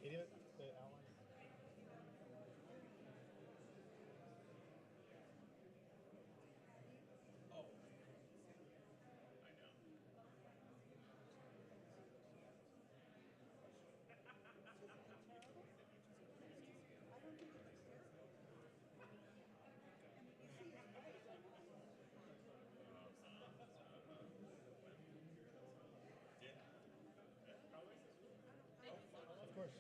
The outline. Oh, I know. I don't think it's terrible. I mean, you see his face. Yeah. Of course.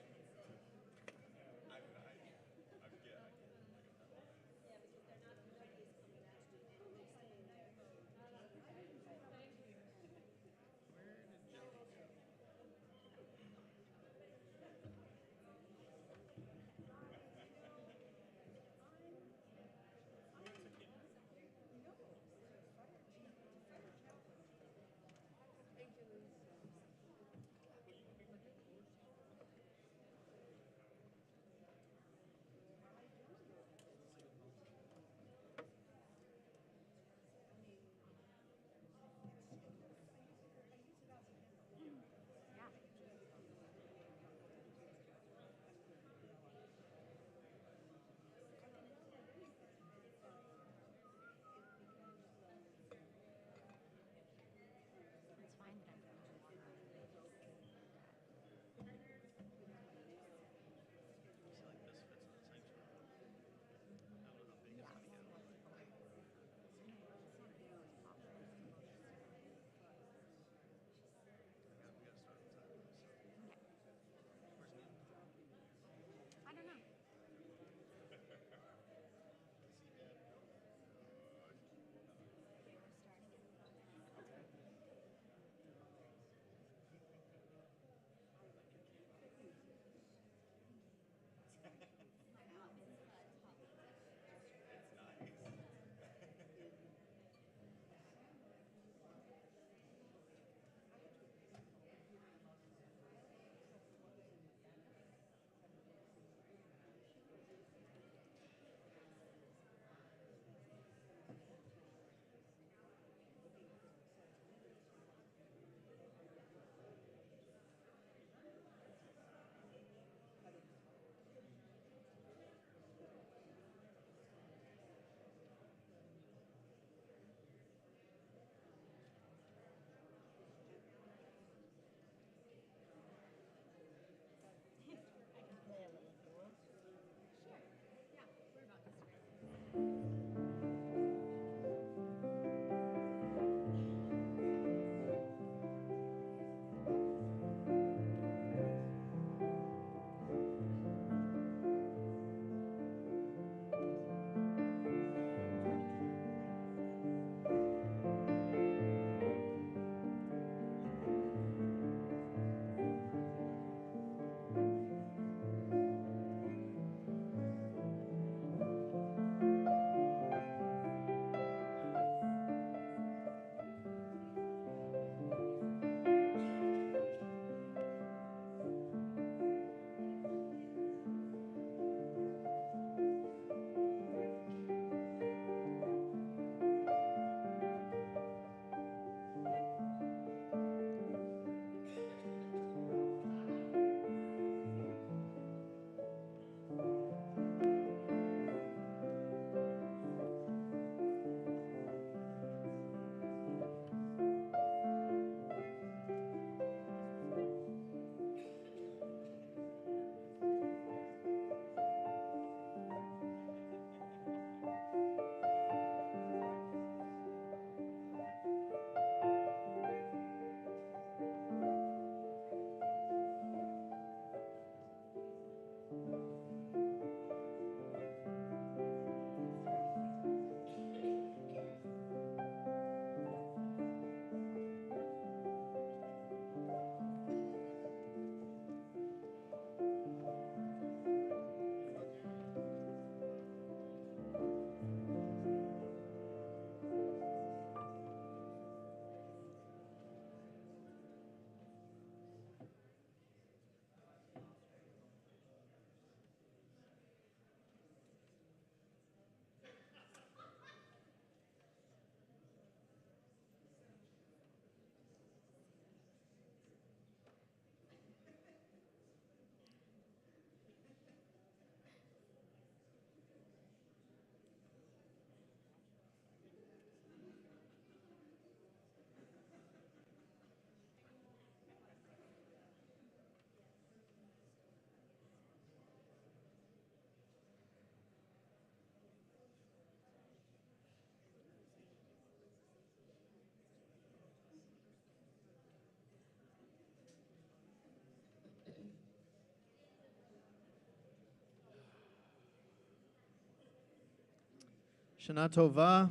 Shana Tovah.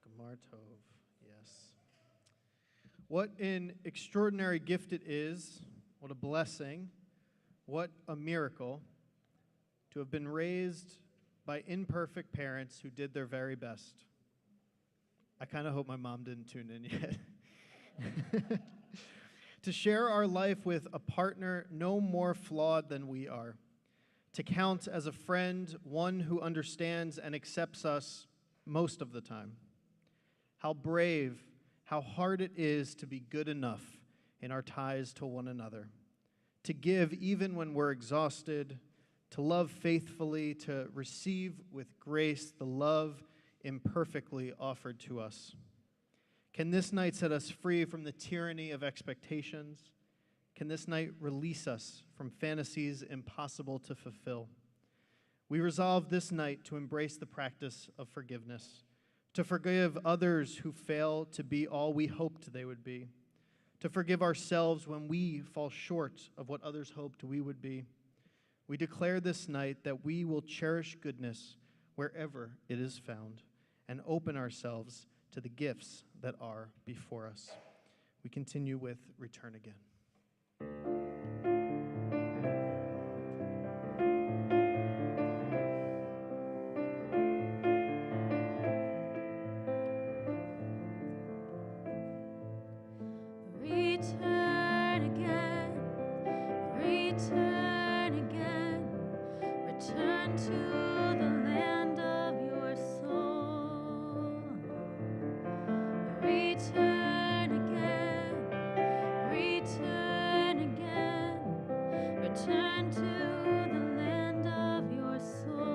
Gamar Tov, yes. What an extraordinary gift it is, what a blessing, what a miracle to have been raised by imperfect parents who did their very best. I kind of hope my mom didn't tune in yet. To share our life with a partner no more flawed than we are. To count as a friend one who understands and accepts us most of the time. How brave, how hard it is to be good enough in our ties to one another. To give even when we're exhausted, to love faithfully, to receive with grace the love imperfectly offered to us. Can this night set us free from the tyranny of expectations? Can this night release us from fantasies impossible to fulfill? We resolve this night to embrace the practice of forgiveness, to forgive others who fail to be all we hoped they would be, to forgive ourselves when we fall short of what others hoped we would be. We declare this night that we will cherish goodness wherever it is found and open ourselves to the gifts that are before us. We continue with Return Again. Return again, return again, return to the land of your soul. Return again, return again, return to the land of your soul.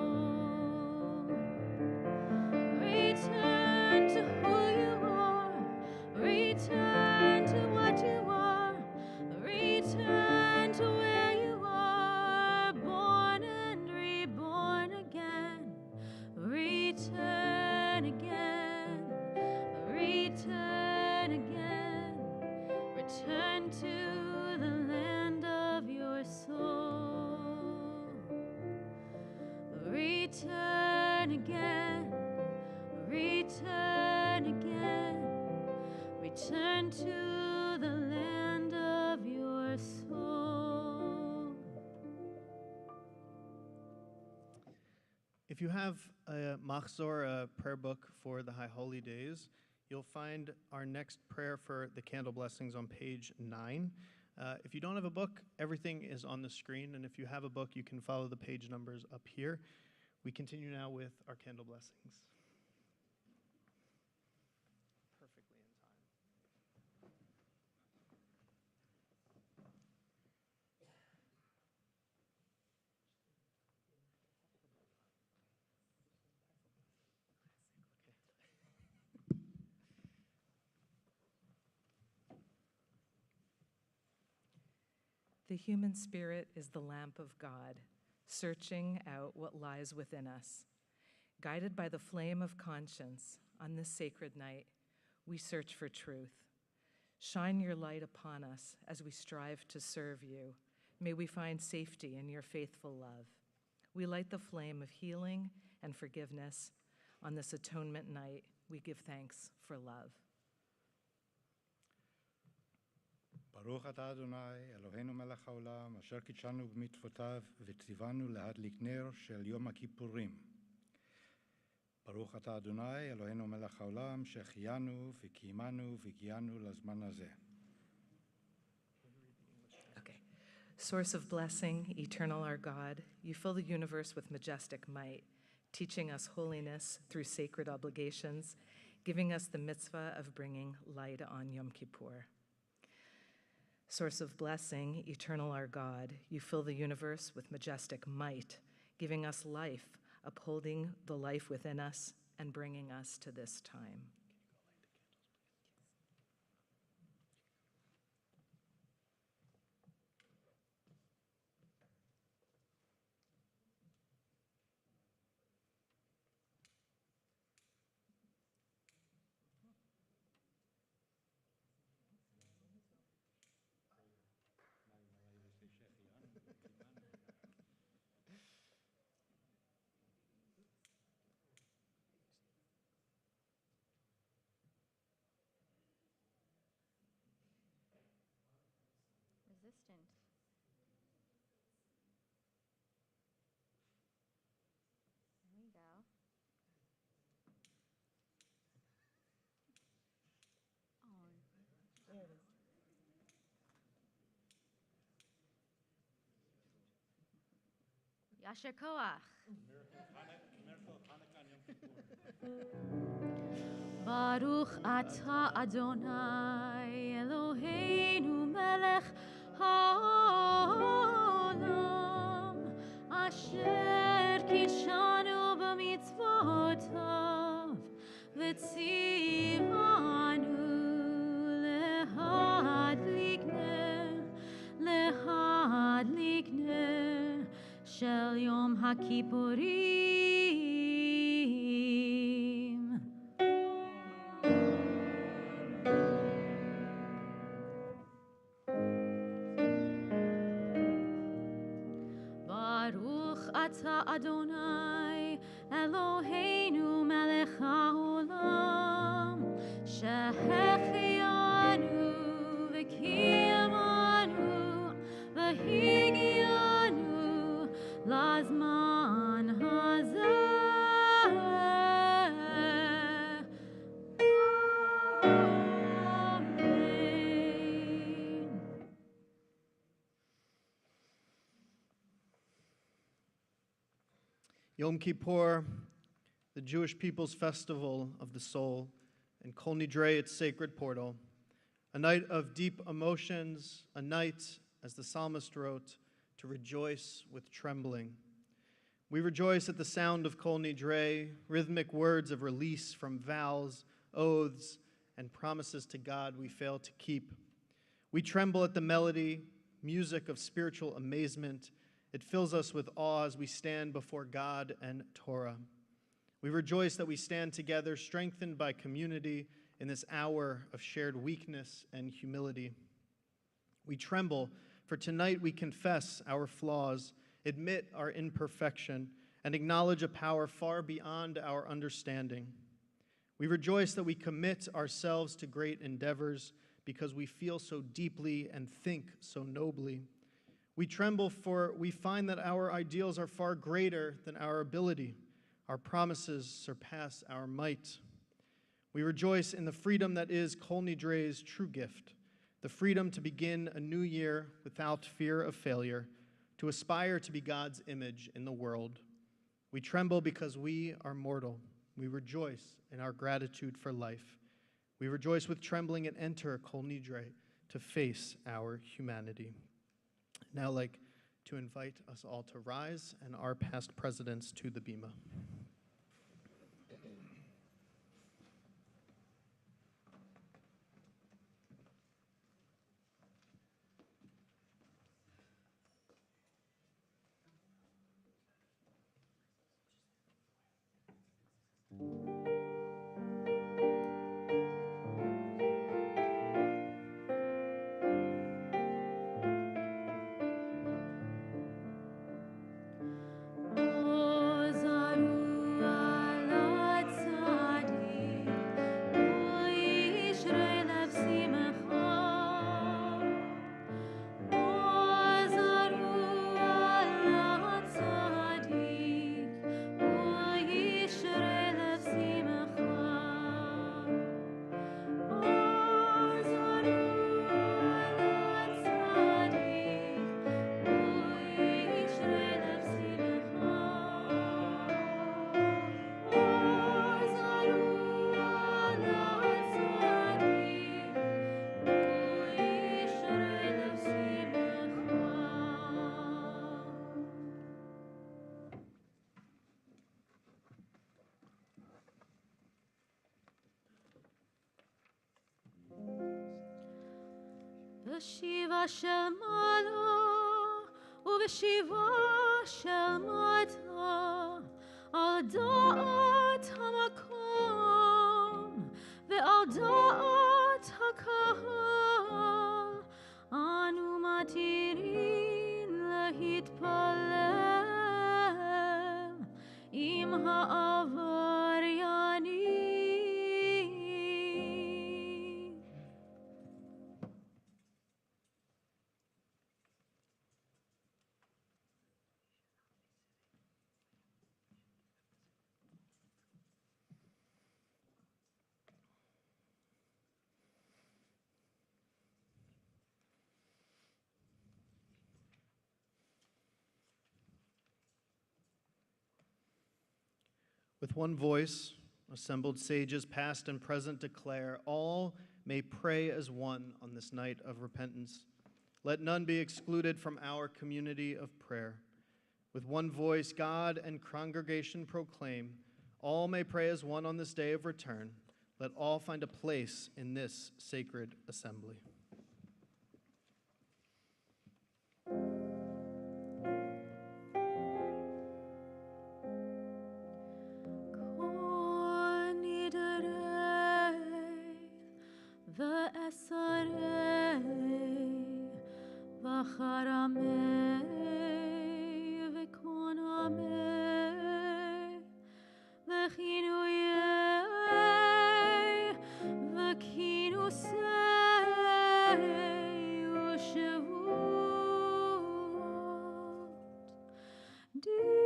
Return to who you are, return to what you are, return to where you are, born and reborn again. Return again, return again, return to the land of your soul. Return again, return again, return to the land of your soul. If you have a machzor, a prayer book for the High Holy Days, you'll find our next prayer for the candle blessings on page 9. If you don't have a book, everything is on the screen, and if you have a book, you can follow the page numbers up here. We continue now with our candle blessings. Perfectly in time. The human spirit is the lamp of God, searching out what lies within us. Guided by the flame of conscience, on this sacred night, we search for truth. Shine your light upon us as we strive to serve you. May we find safety in your faithful love. We light the flame of healing and forgiveness. On this atonement night, we give thanks for love. ברוך אתה אדוני, אלוהינו מלך העולם, אשר קידשנו במצוותיו וציוונו להדליק נר של יום הכיפורים. ברוך אתה אדוני, אלוהינו מלך העולם, שהחיינו וקיימנו והגיענו לזמן הזה. Okay. Source of blessing, eternal our God, you fill the universe with majestic might, teaching us holiness through sacred obligations, giving us the mitzvah of bringing light on Yom Kippur. Source of blessing, eternal our God, you fill the universe with majestic might, giving us life, upholding the life within us, and bringing us to this time. Yasher Koach. Miracle Hanukkah and Yom Kippur. Baruch Ata Adonai Eloheinu Melech HaOlam Asher Kishanu b'mitzvotav V'tzivanu Lehadlik ner Shel Yom HaKippurim. Baruch Ata Adonai Eloheinu Melech HaOlam Shehechianu V'kiyamanu V'higianu Lazman Hazeh. Amen. Yom Kippur, the Jewish people's festival of the soul, and Kol Nidre, its sacred portal. A night of deep emotions, a night, as the psalmist wrote, to rejoice with trembling. We rejoice at the sound of Kol Nidre, rhythmic words of release from vows, oaths, and promises to God we fail to keep. We tremble at the melody, music of spiritual amazement. It fills us with awe as we stand before God and Torah. We rejoice that we stand together, strengthened by community in this hour of shared weakness and humility. We tremble, for tonight we confess our flaws, admit our imperfection, and acknowledge a power far beyond our understanding. We rejoice that we commit ourselves to great endeavors because we feel so deeply and think so nobly. We tremble, for we find that our ideals are far greater than our ability. Our promises surpass our might. We rejoice in the freedom that is Kol Nidre's true gift, the freedom to begin a new year without fear of failure, to aspire to be God's image in the world. We tremble because we are mortal. We rejoice in our gratitude for life. We rejoice with trembling and enter Kol Nidre to face our humanity. Now I'd like to invite us all to rise and our past presidents to the bima. V'shiva shel mala u'v'shiva shel mata al da'at hamakom ve'al da'at hakahal anu matirin lahitpalel im ha'avaryani. With one voice, assembled sages past and present declare, all may pray as one on this night of repentance. Let none be excluded from our community of prayer. With one voice, God and congregation proclaim, all may pray as one on this day of return. Let all find a place in this sacred assembly. Kol Nidre ve'esarei v'charamei v'konamei v'chinuyei v'kinusei u'shavut din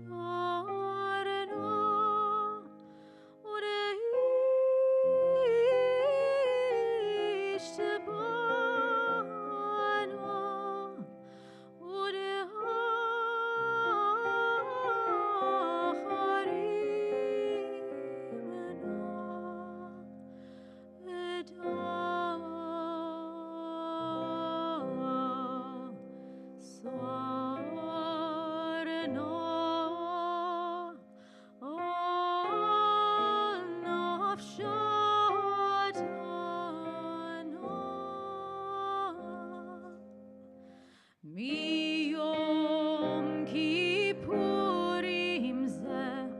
darna u'reishtabana Miyom Kippurim zeh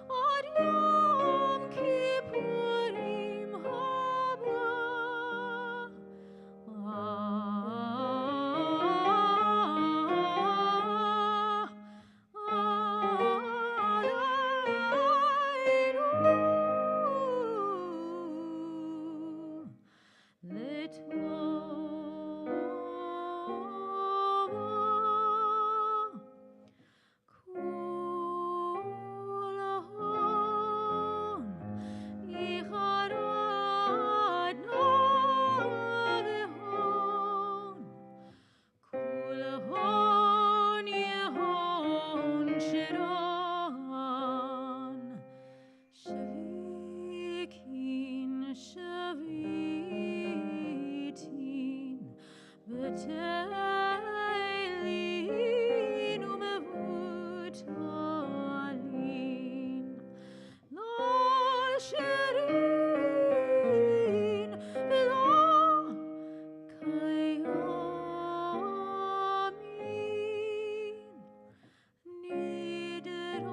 ad Yom Kippurim haba V'teilin u'mevutalin lo shirin v'lo kayamin nidrana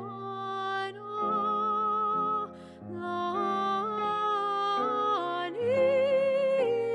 la nidre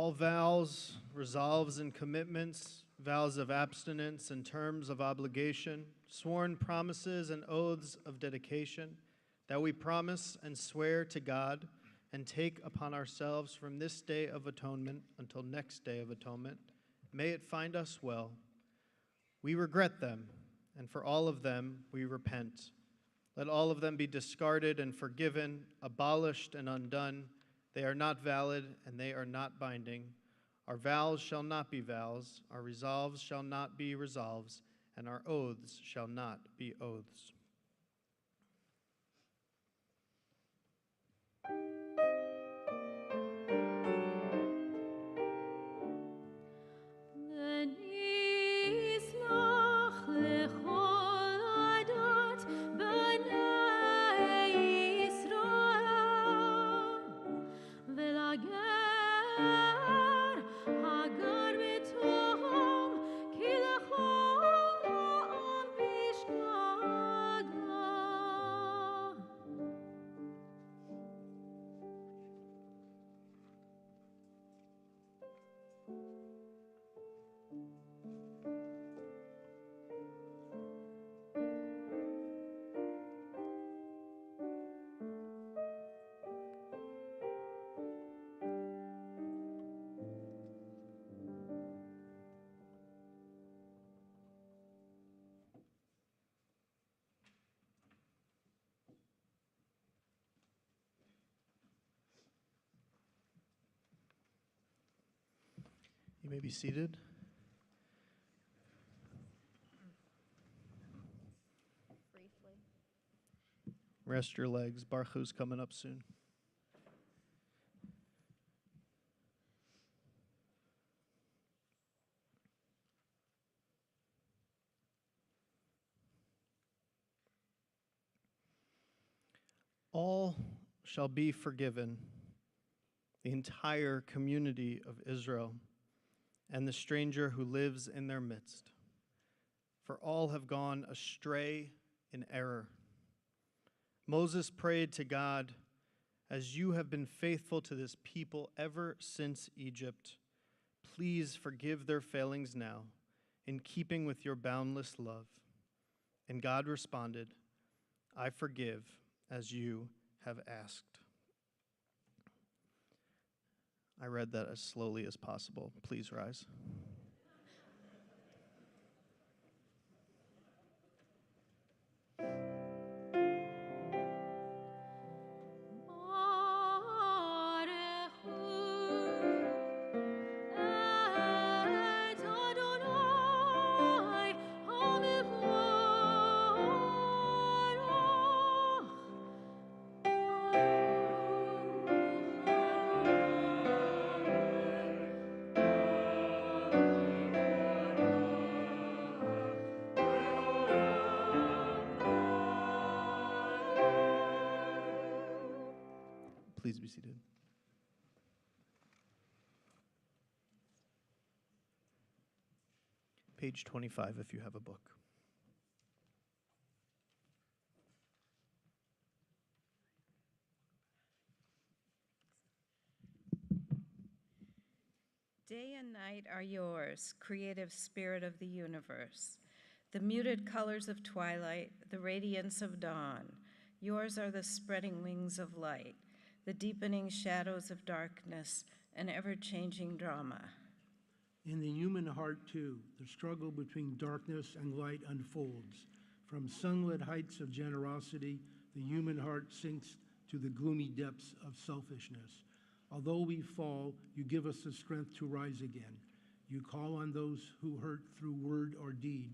All vows, resolves, and commitments, vows of abstinence and terms of obligation, sworn promises and oaths of dedication, that we promise and swear to God and take upon ourselves from this day of atonement until next day of atonement, may it find us well. We regret them, and for all of them we repent. Let all of them be discarded and forgiven, abolished and undone. They are not valid, and they are not binding. Our vows shall not be vows, our resolves shall not be resolves, and our oaths shall not be oaths. You may be seated. Briefly. Rest your legs. Baruch's coming up soon. All shall be forgiven, the entire community of Israel, and the stranger who lives in their midst. For all have gone astray in error. Moses prayed to God, as you have been faithful to this people ever since Egypt, please forgive their failings now, in keeping with your boundless love. And God responded, I forgive as you have asked. I read that as slowly as possible. Please rise. Please be seated. Page 25 if you have a book. Day and night are yours, creative spirit of the universe. The muted colors of twilight, the radiance of dawn. Yours are the spreading wings of light, the deepening shadows of darkness, and ever-changing drama. In the human heart, too, the struggle between darkness and light unfolds. From sunlit heights of generosity, the human heart sinks to the gloomy depths of selfishness. Although we fall, you give us the strength to rise again. You call on those who hurt through word or deed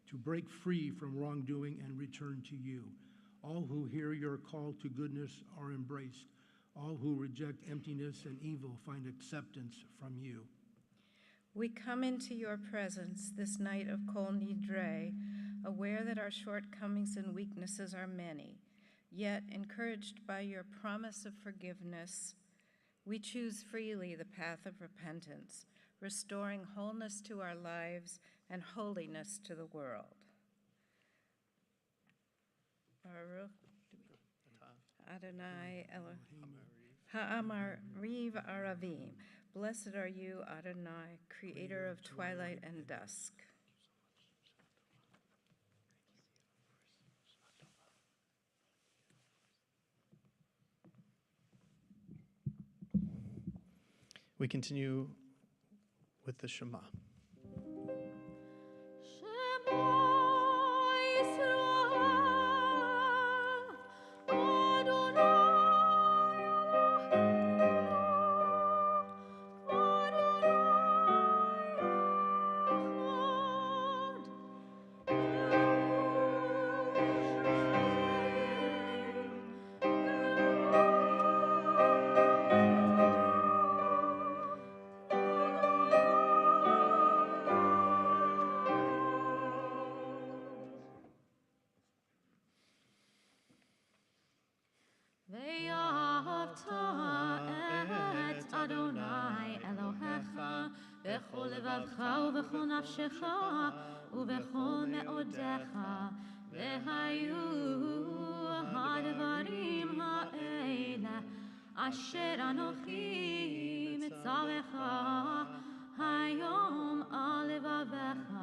to break free from wrongdoing and return to you. All who hear your call to goodness are embraced. All who reject emptiness and evil find acceptance from you. We come into your presence this night of Kol Nidre, aware that our shortcomings and weaknesses are many, yet encouraged by your promise of forgiveness, we choose freely the path of repentance, restoring wholeness to our lives and holiness to the world. Baruch Adonai Elohim Ha'amar Riv Aravim. Blessed are you, Adonai, creator of twilight and dusk. We continue with the Shema. בכל לבבך ובכל נפשך ובכל מאודיך, והיו הדברים האלה אשר אנוכי מצווך היום על לבבך,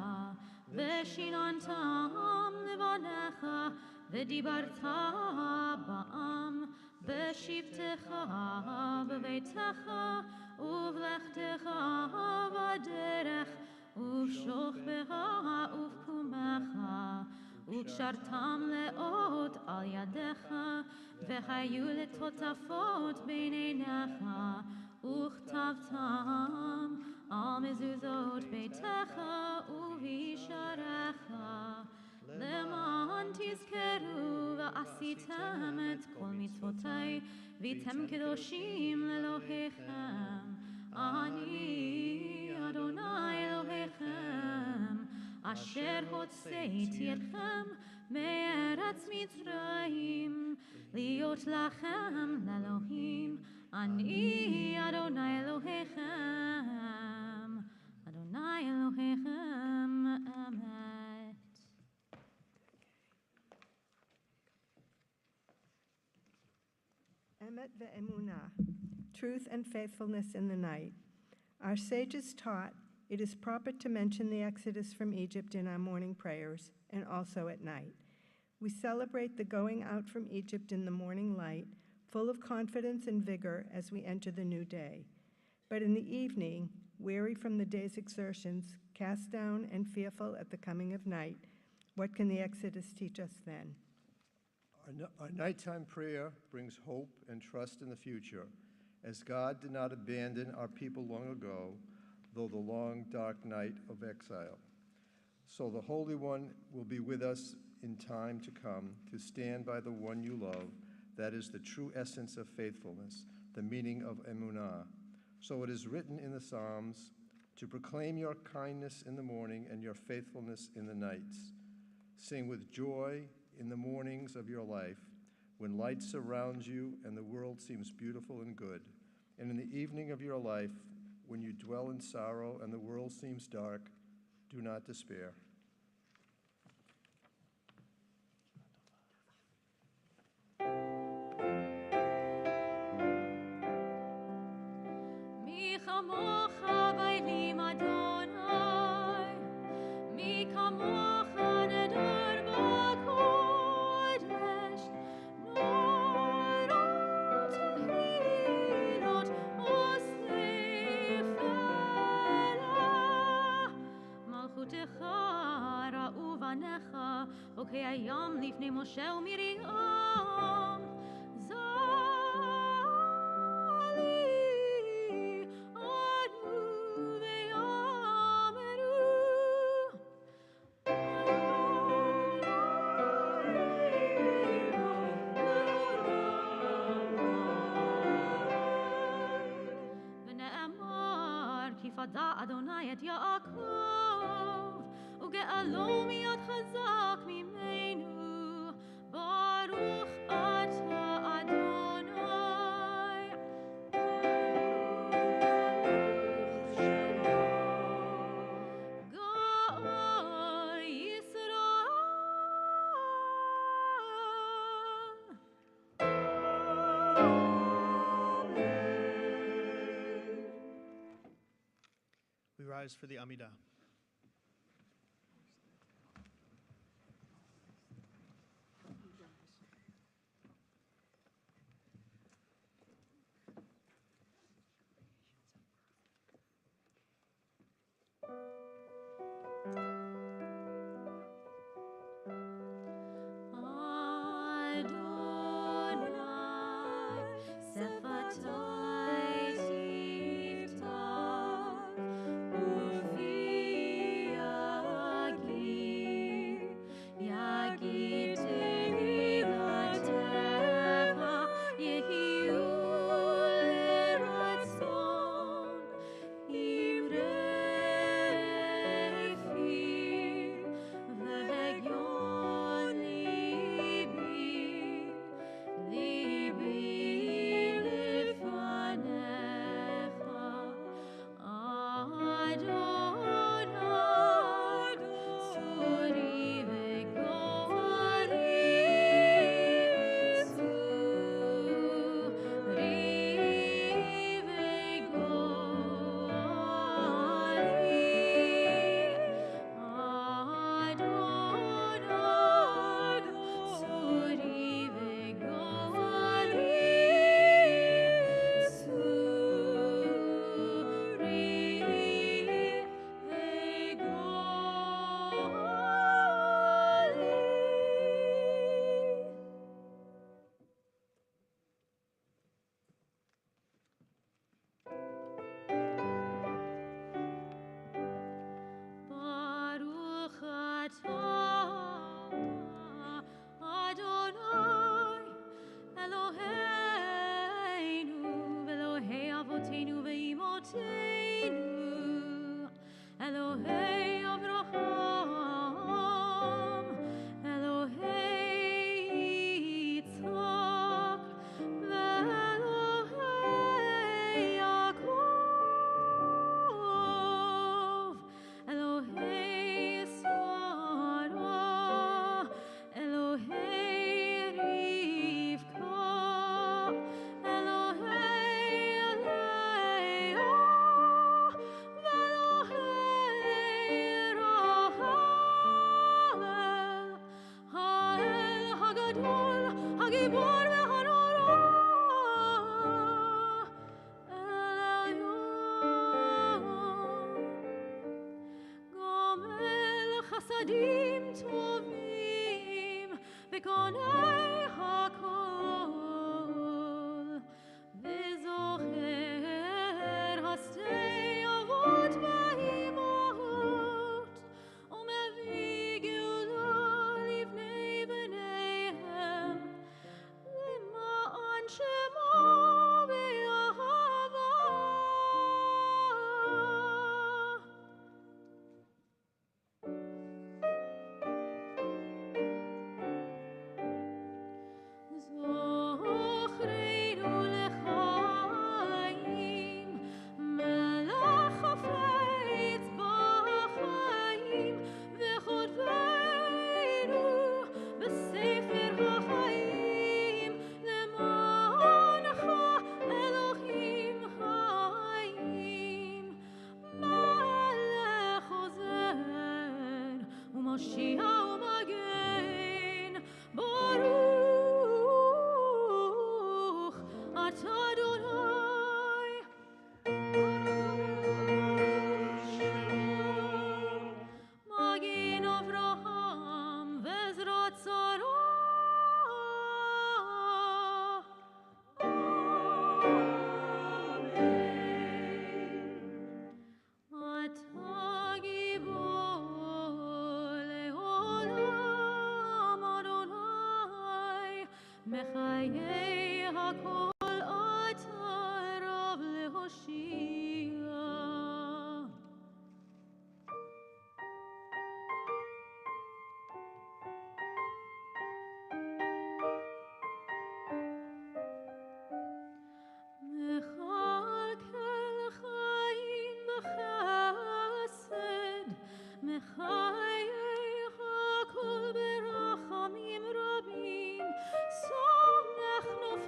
ושיננתם לבניך, ודיברת בעם בשבתך בביתך ובלכתך בדרך ובשוכבך ובקומך, וקשרתם לאות על ידך, והיו לטוטפות בין עיניך, וכתבתם על מזוזות ביתך ובישעריך, למען תזכרו ועשיתם את כל מצוותי, והייתם קדושים לאלוהיכם. אני אדוני אלוהיכם, אשר הוצאתי אתכם מארץ מצרים, להיות לכם לאלוהים. אני אדוני אלוהיכם, אדוני אלוהיכם אמת. Emet ve'emunah, truth and faithfulness in the night. Our sages taught it is proper to mention the exodus from Egypt in our morning prayers and also at night. We celebrate the going out from Egypt in the morning light, full of confidence and vigor as we enter the new day. But in the evening, weary from the day's exertions, cast down and fearful at the coming of night, what can the exodus teach us then? Our nighttime prayer brings hope and trust in the future, as God did not abandon our people long ago, though the long, dark night of exile. So the Holy One will be with us in time to come to stand by the one you love. That is the true essence of faithfulness, the meaning of emunah. So it is written in the Psalms, to proclaim your kindness in the morning and your faithfulness in the nights. Sing with joy in the mornings of your life, when light surrounds you and the world seems beautiful and good, and in the evening of your life, when you dwell in sorrow and the world seems dark, do not despair. מי כמוך באלים אדוני, מי כמוך נדר בקודש, נורות תהילות וספלה, מלכותך ראו בניך, חוקי הים לפני משה ומרים. פדה אדוני את יעקב, וגאלו מיד חזק ממנו, ברוך אתה אדוני, ברוך שמו, גאל ישראל. rise for the Amidah.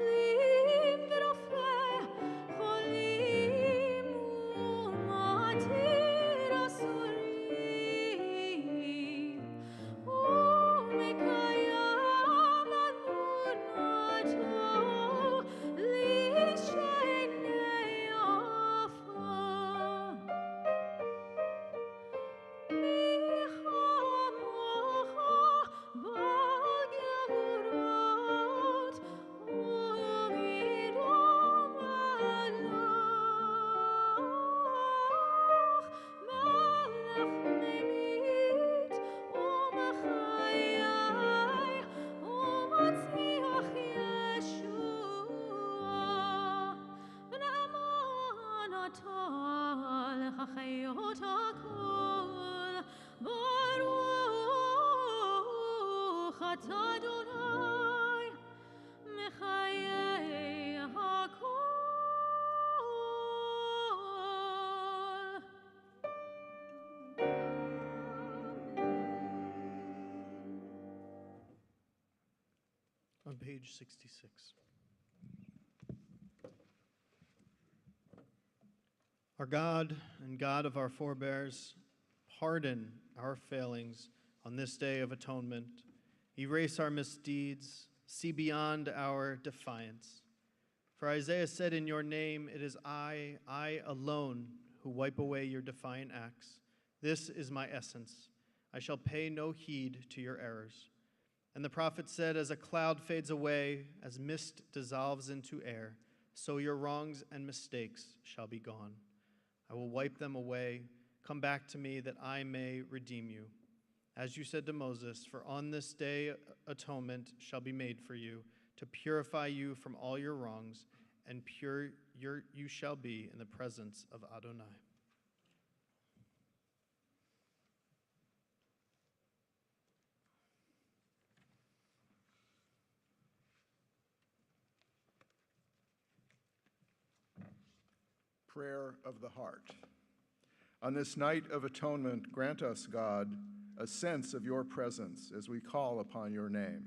Nofli Adonai Mechayei HaKol. On page 66. Our God and God of our forebears, pardon our failings on this day of atonement. Erase our misdeeds, see beyond our defiance. For Isaiah said, in your name, it is I alone, who wipe away your defiant acts. This is my essence. I shall pay no heed to your errors. And the prophet said, as a cloud fades away, as mist dissolves into air, so your wrongs and mistakes shall be gone. I will wipe them away. Come back to me that I may redeem you. As you said to Moses, for on this day atonement shall be made for you, to purify you from all your wrongs, and pure you shall be in the presence of Adonai. Prayer of the heart. On this night of atonement, grant us, God, a sense of your presence as we call upon your name.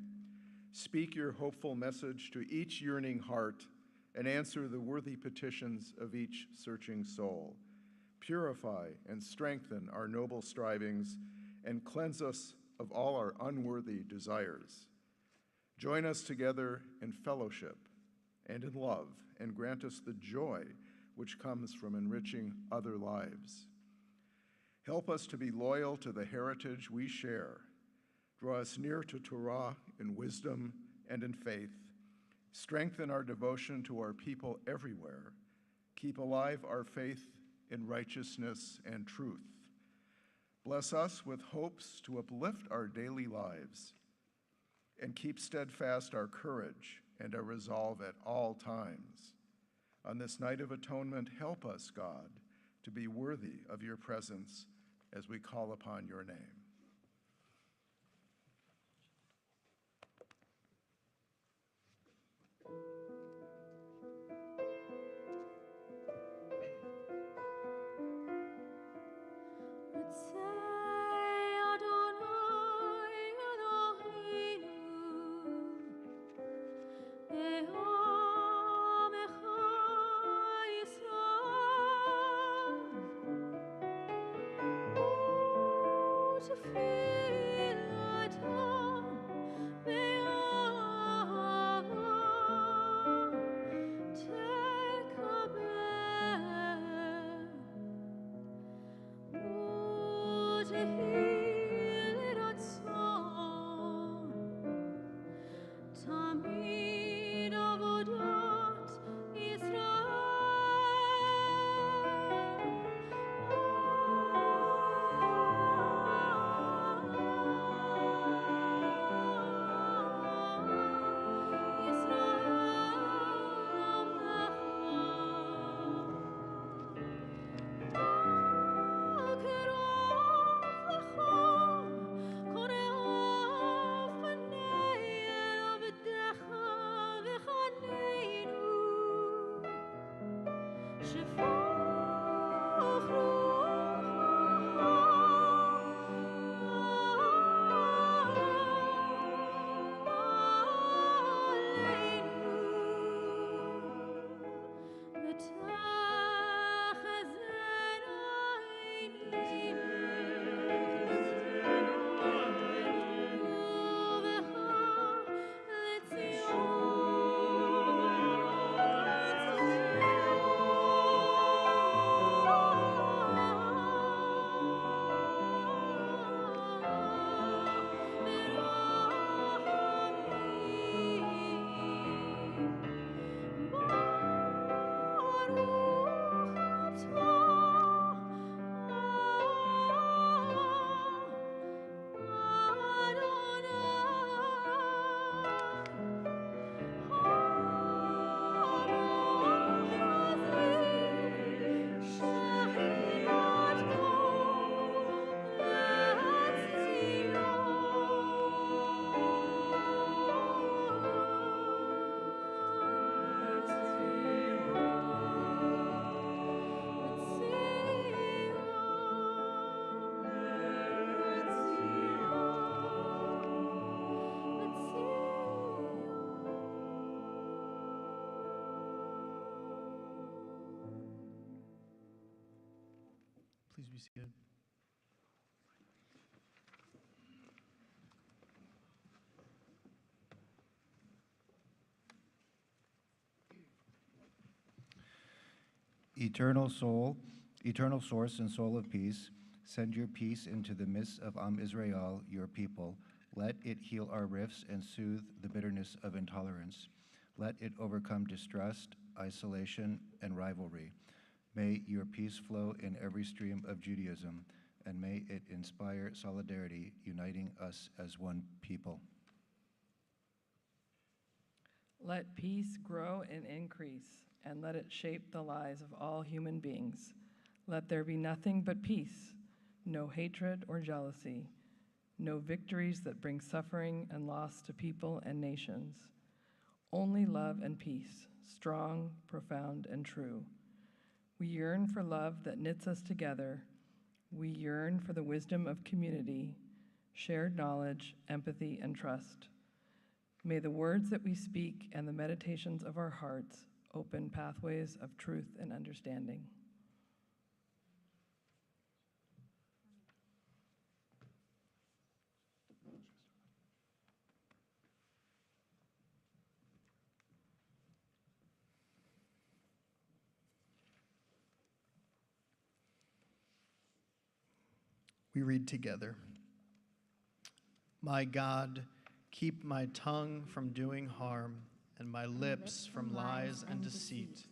Speak your hopeful message to each yearning heart and answer the worthy petitions of each searching soul. Purify and strengthen our noble strivings and cleanse us of all our unworthy desires. Join us together in fellowship and in love, and grant us the joy which comes from enriching other lives. Help us to be loyal to the heritage we share. Draw us near to Torah in wisdom and in faith. Strengthen our devotion to our people everywhere. Keep alive our faith in righteousness and truth. Bless us with hopes to uplift our daily lives, and keep steadfast our courage and our resolve at all times. On this night of atonement, help us, God, to be worthy of your presence as we call upon your name. be seated. Eternal source and soul of peace, send your peace into the midst of Israel, your people. Let it heal our rifts and soothe the bitterness of intolerance. Let it overcome distrust, isolation, and rivalry. May your peace flow in every stream of Judaism, and may it inspire solidarity, uniting us as one people. Let peace grow and increase, and let it shape the lives of all human beings. Let there be nothing but peace, no hatred or jealousy, no victories that bring suffering and loss to people and nations. Only love and peace, strong, profound, and true. We yearn for love that knits us together. We yearn for the wisdom of community, shared knowledge, empathy, and trust. May the words that we speak and the meditations of our hearts open pathways of truth and understanding. We read together. My God, keep my tongue from doing harm and my lips from lies and deceit.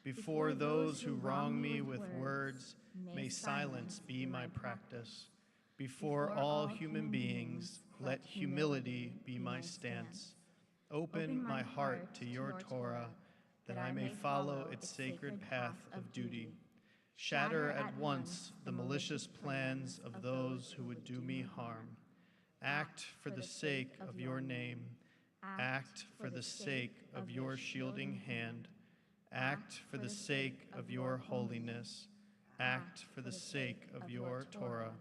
Before those who wrong me with words, may silence be my practice. Before all human beings, let humility be my stance. Open my heart to your Torah, that I may follow its sacred path of duty. Shatter at once the malicious plans of those who would do me harm. Act for the sake of your name. Act for the sake of your shielding hand. Act for the sake of your holiness. Act for the sake of your Torah.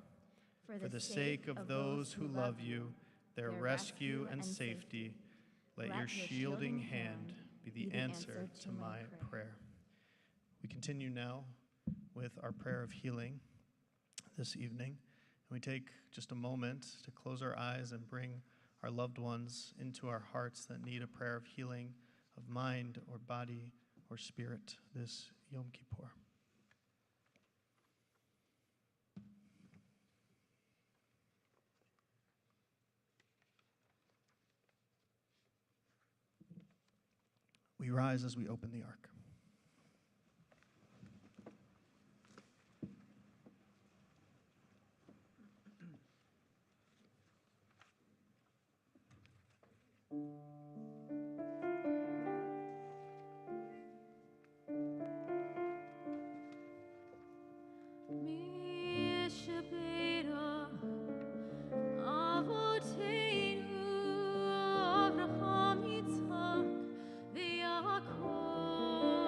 For the sake of those who love you, their rescue and safety, let your shielding hand be the answer to my prayer. We continue now with our prayer of healing this evening. And we take just a moment to close our eyes and bring our loved ones into our hearts that need a prayer of healing of mind or body or spirit this Yom Kippur. We rise as we open the ark. Avotenu, Avraham, Yitzhak, v'Yaakov.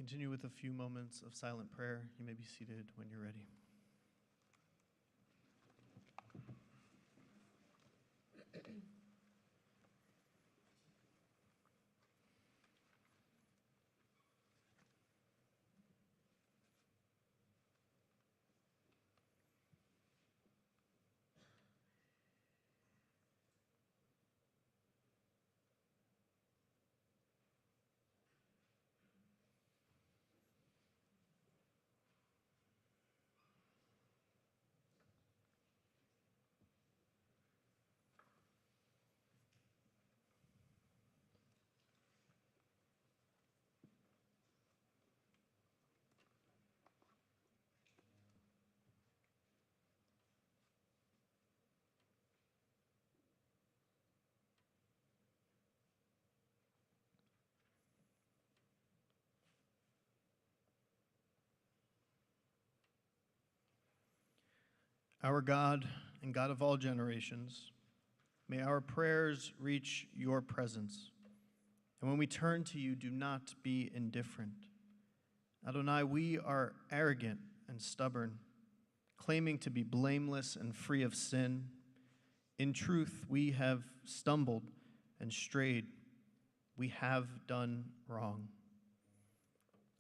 continue with a few moments of silent prayer. You may be seated when you're ready. Our God and God of all generations, may our prayers reach your presence. And when we turn to you, do not be indifferent. Adonai, we are arrogant and stubborn, claiming to be blameless and free of sin. In truth, we have stumbled and strayed. We have done wrong.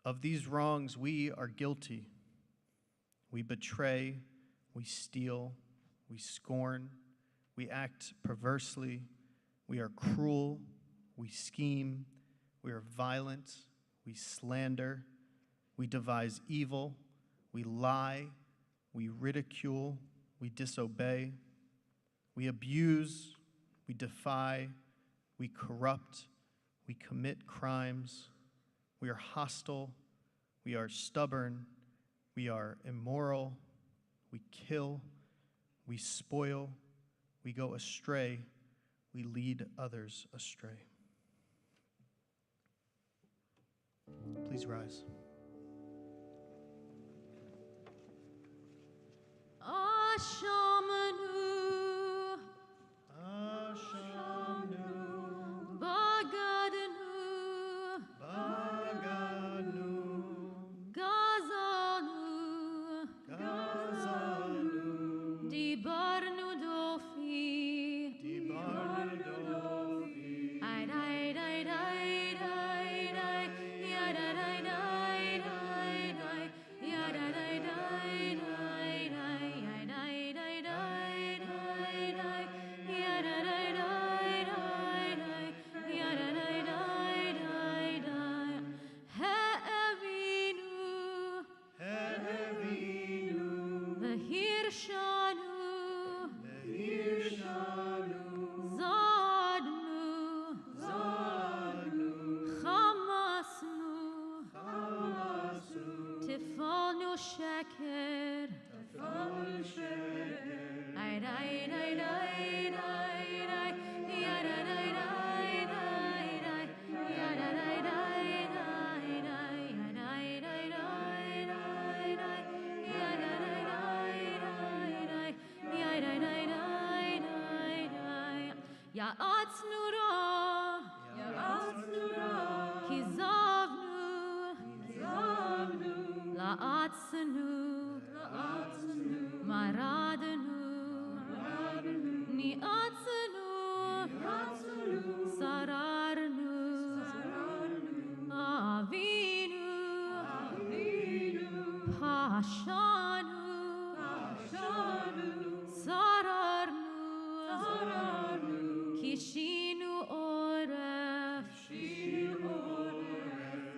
Of these wrongs, we are guilty. We betray, we steal, we scorn, we act perversely, we are cruel, we scheme, we are violent, we slander, we devise evil, we lie, we ridicule, we disobey, we abuse, we defy, we corrupt, we commit crimes, we are hostile, we are stubborn, we are immoral, we kill, we spoil, we go astray, we lead others astray. Please rise. Ashamanu, Ashamnu, Bagadanu, Baganu, Gazanu, Gazanu, Dibarnu Dofi, Dibardofi, Ay, ay, ay, ay, ay, ay, yada, ay, ay, ay, ay, yada, ay, ay, ay, ay, ay, ay, yada, ay, ay, yada, ay, He'evinu, Hevinu, V'hirshanu, Hirshanu, Zadnu, Zanu, Chamasnu, Hamasu, Tifalnu Sheker, Tafanu Sheker, Ay, ay, ay, ay, ay, ay, yada, ay, ay, ay, ay, yada, ay, ay, ay, ay, yada, ay, ay, ay, ay, ay, yada, ay, ay, ay, ay, yada, ay, ay, ay, ay, Ya'atznu ra, Kizavnu, La'atznu, Maradnu, Ni'atznu, Sararnu, Avinu, Pashanu, Sararnu, Kishinu Oref,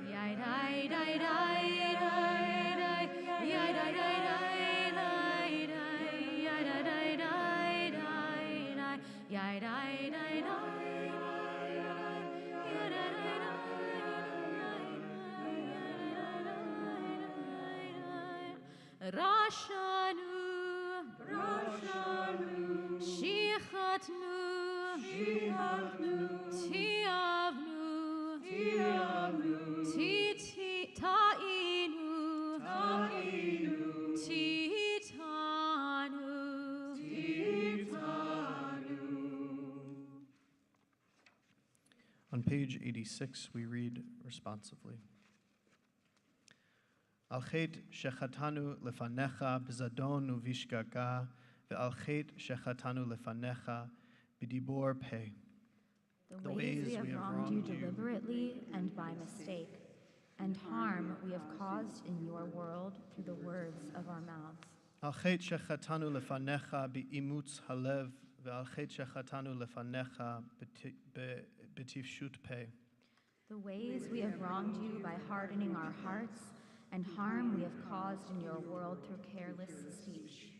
Yai, dai, dai, dai, dai, dai, yai, dai, dai, dai, dai, dai, yai, dai, dai, dai, dai, dai, yai, dai, dai, dai, dai, dai, yai, dai, dai, dai, Rashanu, Shichatnu, Tiavnu, Ta'inu, Titanu, On page 86, we read responsively. על חטא שחטאנו לפניך בזדון ובשגגה, ועל חטא שחטאנו לפניך בדיבור פה. The ways we have wronged you deliberately and by mistake, and harm we have caused in your world through the words of our mouths. על חטא שחטאנו לפניך באימוץ הלב, ועל חטא שחטאנו לפניך בטיפשות פה. The ways we have wronged you by hardening our hearts, and harm we have caused in your world through careless speech.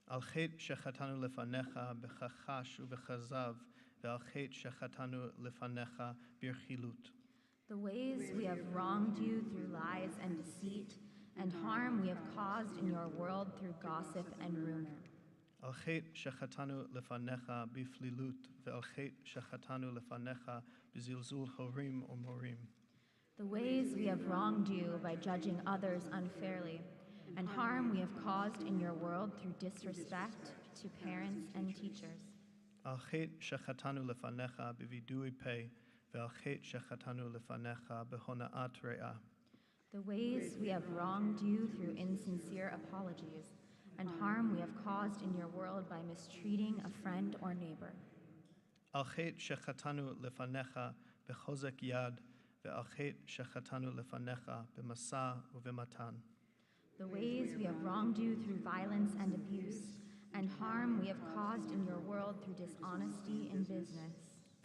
על חטא שחטאנו לפניך בכחש ובכזב, ועל חטא שחטאנו לפניך ברכילות. The ways we have wronged you through lies and deceit, and harm we have caused in your world through gossip and rumor. על חטא שחטאנו לפניך בפלילות, ועל חטא שחטאנו לפניך בזלזול הורים ומורים. The ways we have wronged you by judging others unfairly, and harm we have caused in your world through disrespect to parents and teachers. על חטא שחטאנו לפניך בווידוי פה, ועל חטא שחטאנו לפניך בהונאת רעה. The ways we have wronged you through insincere apologies, and harm we have caused in your world by mistreating a friend or neighbor. על חטא שחטאנו לפניך בחוזק יד, ועל חטא שחטאנו לפניך במשא ובמתן. The ways we have wronged you through violence and abuse, and harm we have caused in your world through dishonesty in business.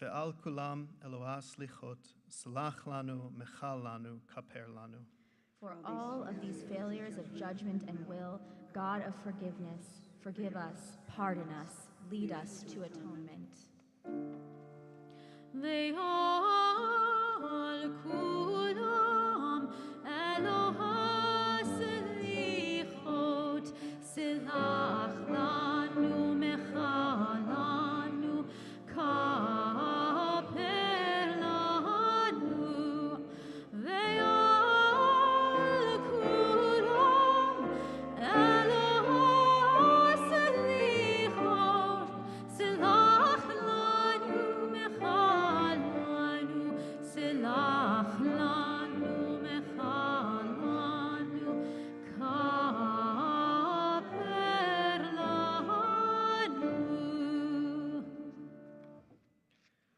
ועל כולם אלוה סליחות, סלח לנו, מחל לנו, כפר לנו. For all of these failures of judgment and will, God of forgiveness, forgive us, pardon us, lead us to atonement.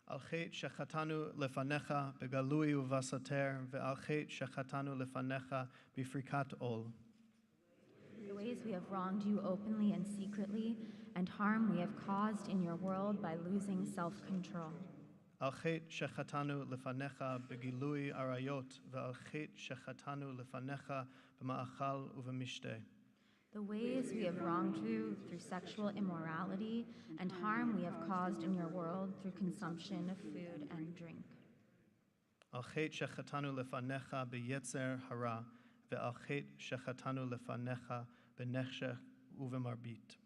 על חטא שחטאנו לפניך בגלוי ובסתר, ועל חטא שחטאנו לפניך בפריקת עול. The ways we have wronged you openly and secretly, and harm we have caused in your world by losing self-control. על חטא שחטאנו לפניך בגילוי עריות, ועל חטא שחטאנו לפניך במאכל ובמשתה. The ways we have wronged you through sexual immorality, and harm we have caused in your world through consumption of food and drink. על חטא שחטאנו לפניך ביצר הרע, ועל חטא שחטאנו לפניך בנחשך ובמרבית.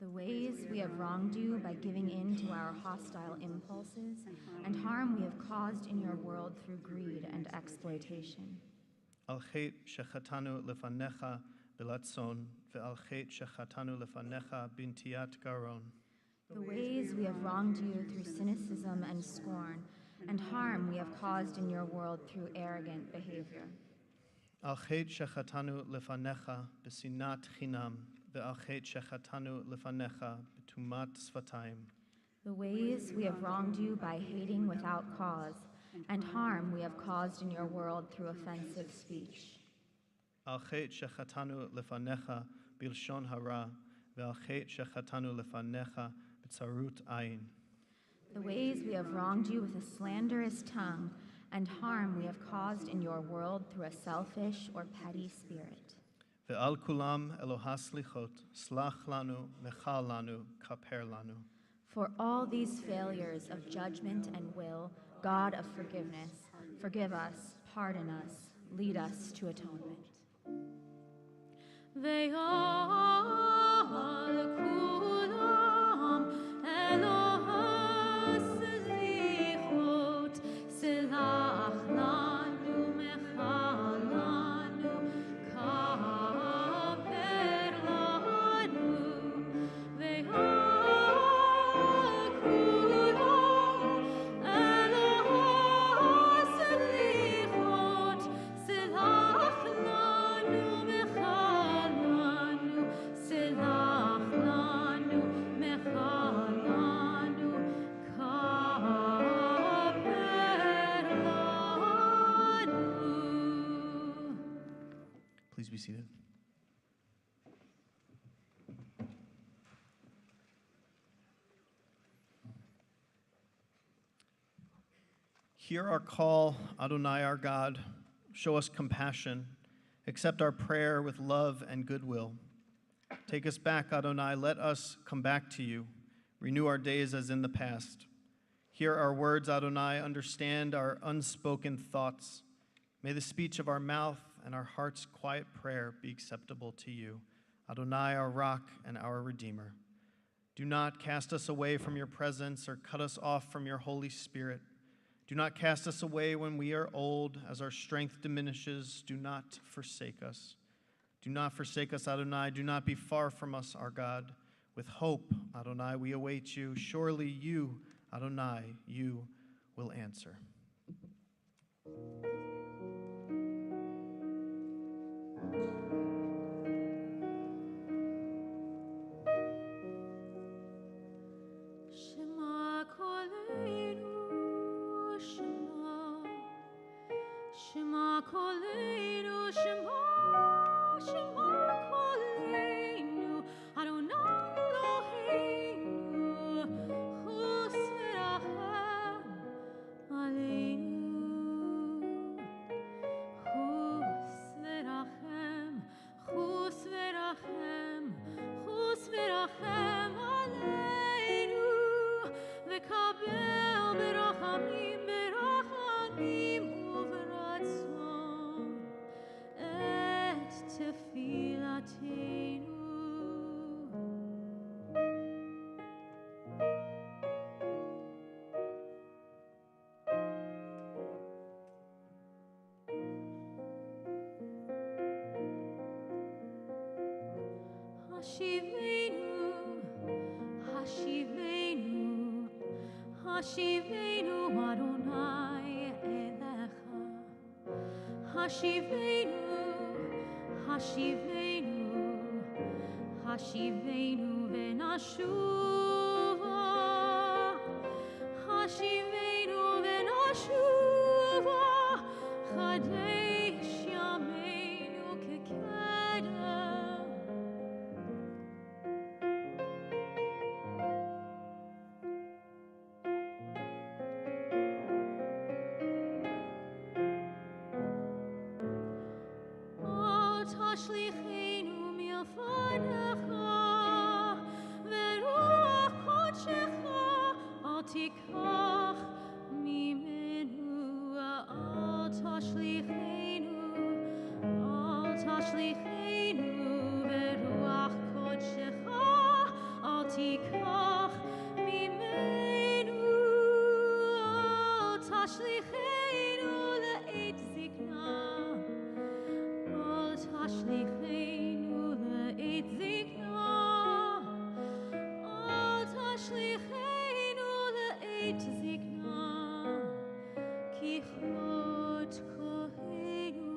The ways we have wronged you by giving in to our hostile impulses, and harm we have caused in your world through greed and exploitation. על חטא שחטאנו לפניך בלצון, ועל חטא שחטאנו לפניך בנטיית גרון. The ways we have wronged you through cynicism and scorn, and harm we have caused in your world through arrogant behavior. על חטא שחטאנו לפניך בשנאת חינם, ועל חטא שחטאנו לפניך בטומאת שפתיים. The ways we have wronged you by hating without cause, and harm we have caused in your world through offensive speech. על חטא שחטאנו לפניך בלשון הרע, ועל חטא שחטאנו לפניך בצרות עין. The ways we have wronged you with a slanderous tongue, and harm we have caused in your world through a selfish or petty spirit. ועל כולם אלוה סליחות, סלח לנו, מחל לנו, כפר לנו. For all these failures of judgment and will, God of forgiveness, forgive us, pardon us, lead us to atonement. Selach lanu Hear our call, Adonai our God. Show us compassion. Accept our prayer with love and goodwill. Take us back, Adonai. Let us come back to you. Renew our days as in the past. Hear our words, Adonai. Understand our unspoken thoughts. May the speech of our mouth and our heart's quiet prayer be acceptable to you, Adonai, our rock and our Redeemer. Do not cast us away from your presence or cut us off from your Holy Spirit. Do not cast us away when we are old, as our strength diminishes. Do not forsake us. Do not forsake us, Adonai. Do not be far from us, our God. With hope, Adonai, we await you. Surely you, Adonai, you will answer. Shema Koleinu, Shema, Shema Koleinu, Shema, Shema Koleinu, Adonai Eloheinu, Chus v'rachem aleinu, Chus v'rachem, Chus v'rachem, Chus v'rachem aleinu, v'kaber berachamim, berachamim uv'ratzon et tefilateinu. Hashivenu, Hashivenu, Hashivenu Adonai elecha. Hashivenu, Hashivenu, Hashivenu v'nashuva. Hashivenu v'nashuva. Chadesh yameinu kekedem. Al tashlichenu milfanecha, veruach kodshecha al tikach mimenu. Al tashlichenu, veruach kodshecha al tikach mimenu. Al tashlichenu le'et zikna. Al tashlichenu le'et zikna. Al tashlichenu le'et zikna. Ki chot kohenu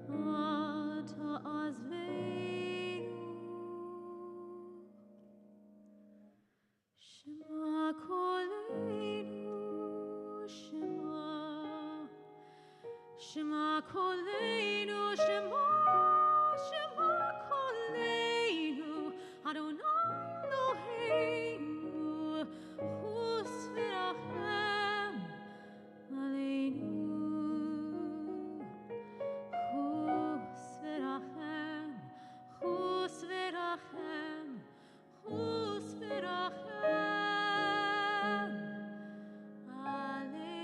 al ta'azvenu. Shema koleinu, Shema. Shema Koleinu, Shema, Shema Koleinu, Adonai Eloheinu, Chus v'rachem aleinu, Chus v'rachem, Chus v'rachem, Chus v'rachem aleinu.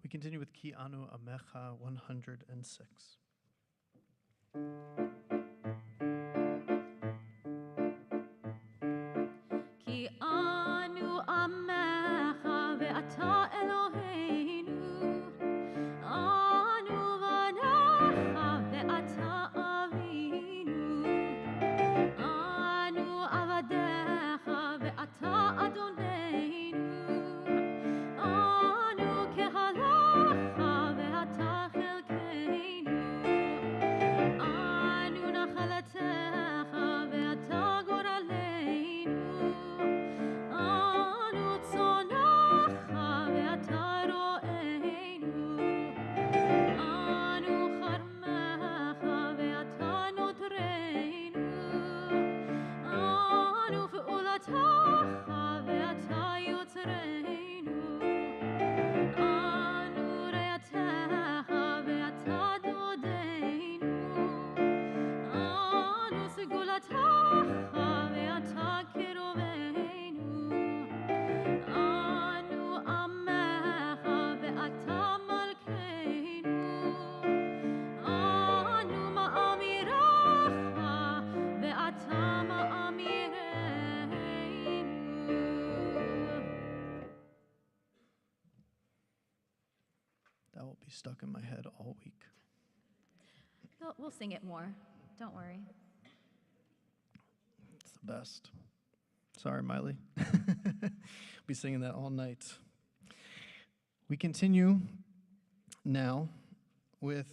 We continue with Ki Anu Amecha 106. Ki anu amecha ve'ata Eloheinu, anu vanecha ve'ata avinu, anu avadecha ve'ata Adoneinu, anu kehalecha ve'ata chelkeinu, be stuck in my head all week. We'll sing it more. Don't worry. It's the best. Sorry, Miley. Be singing that all night. We continue now with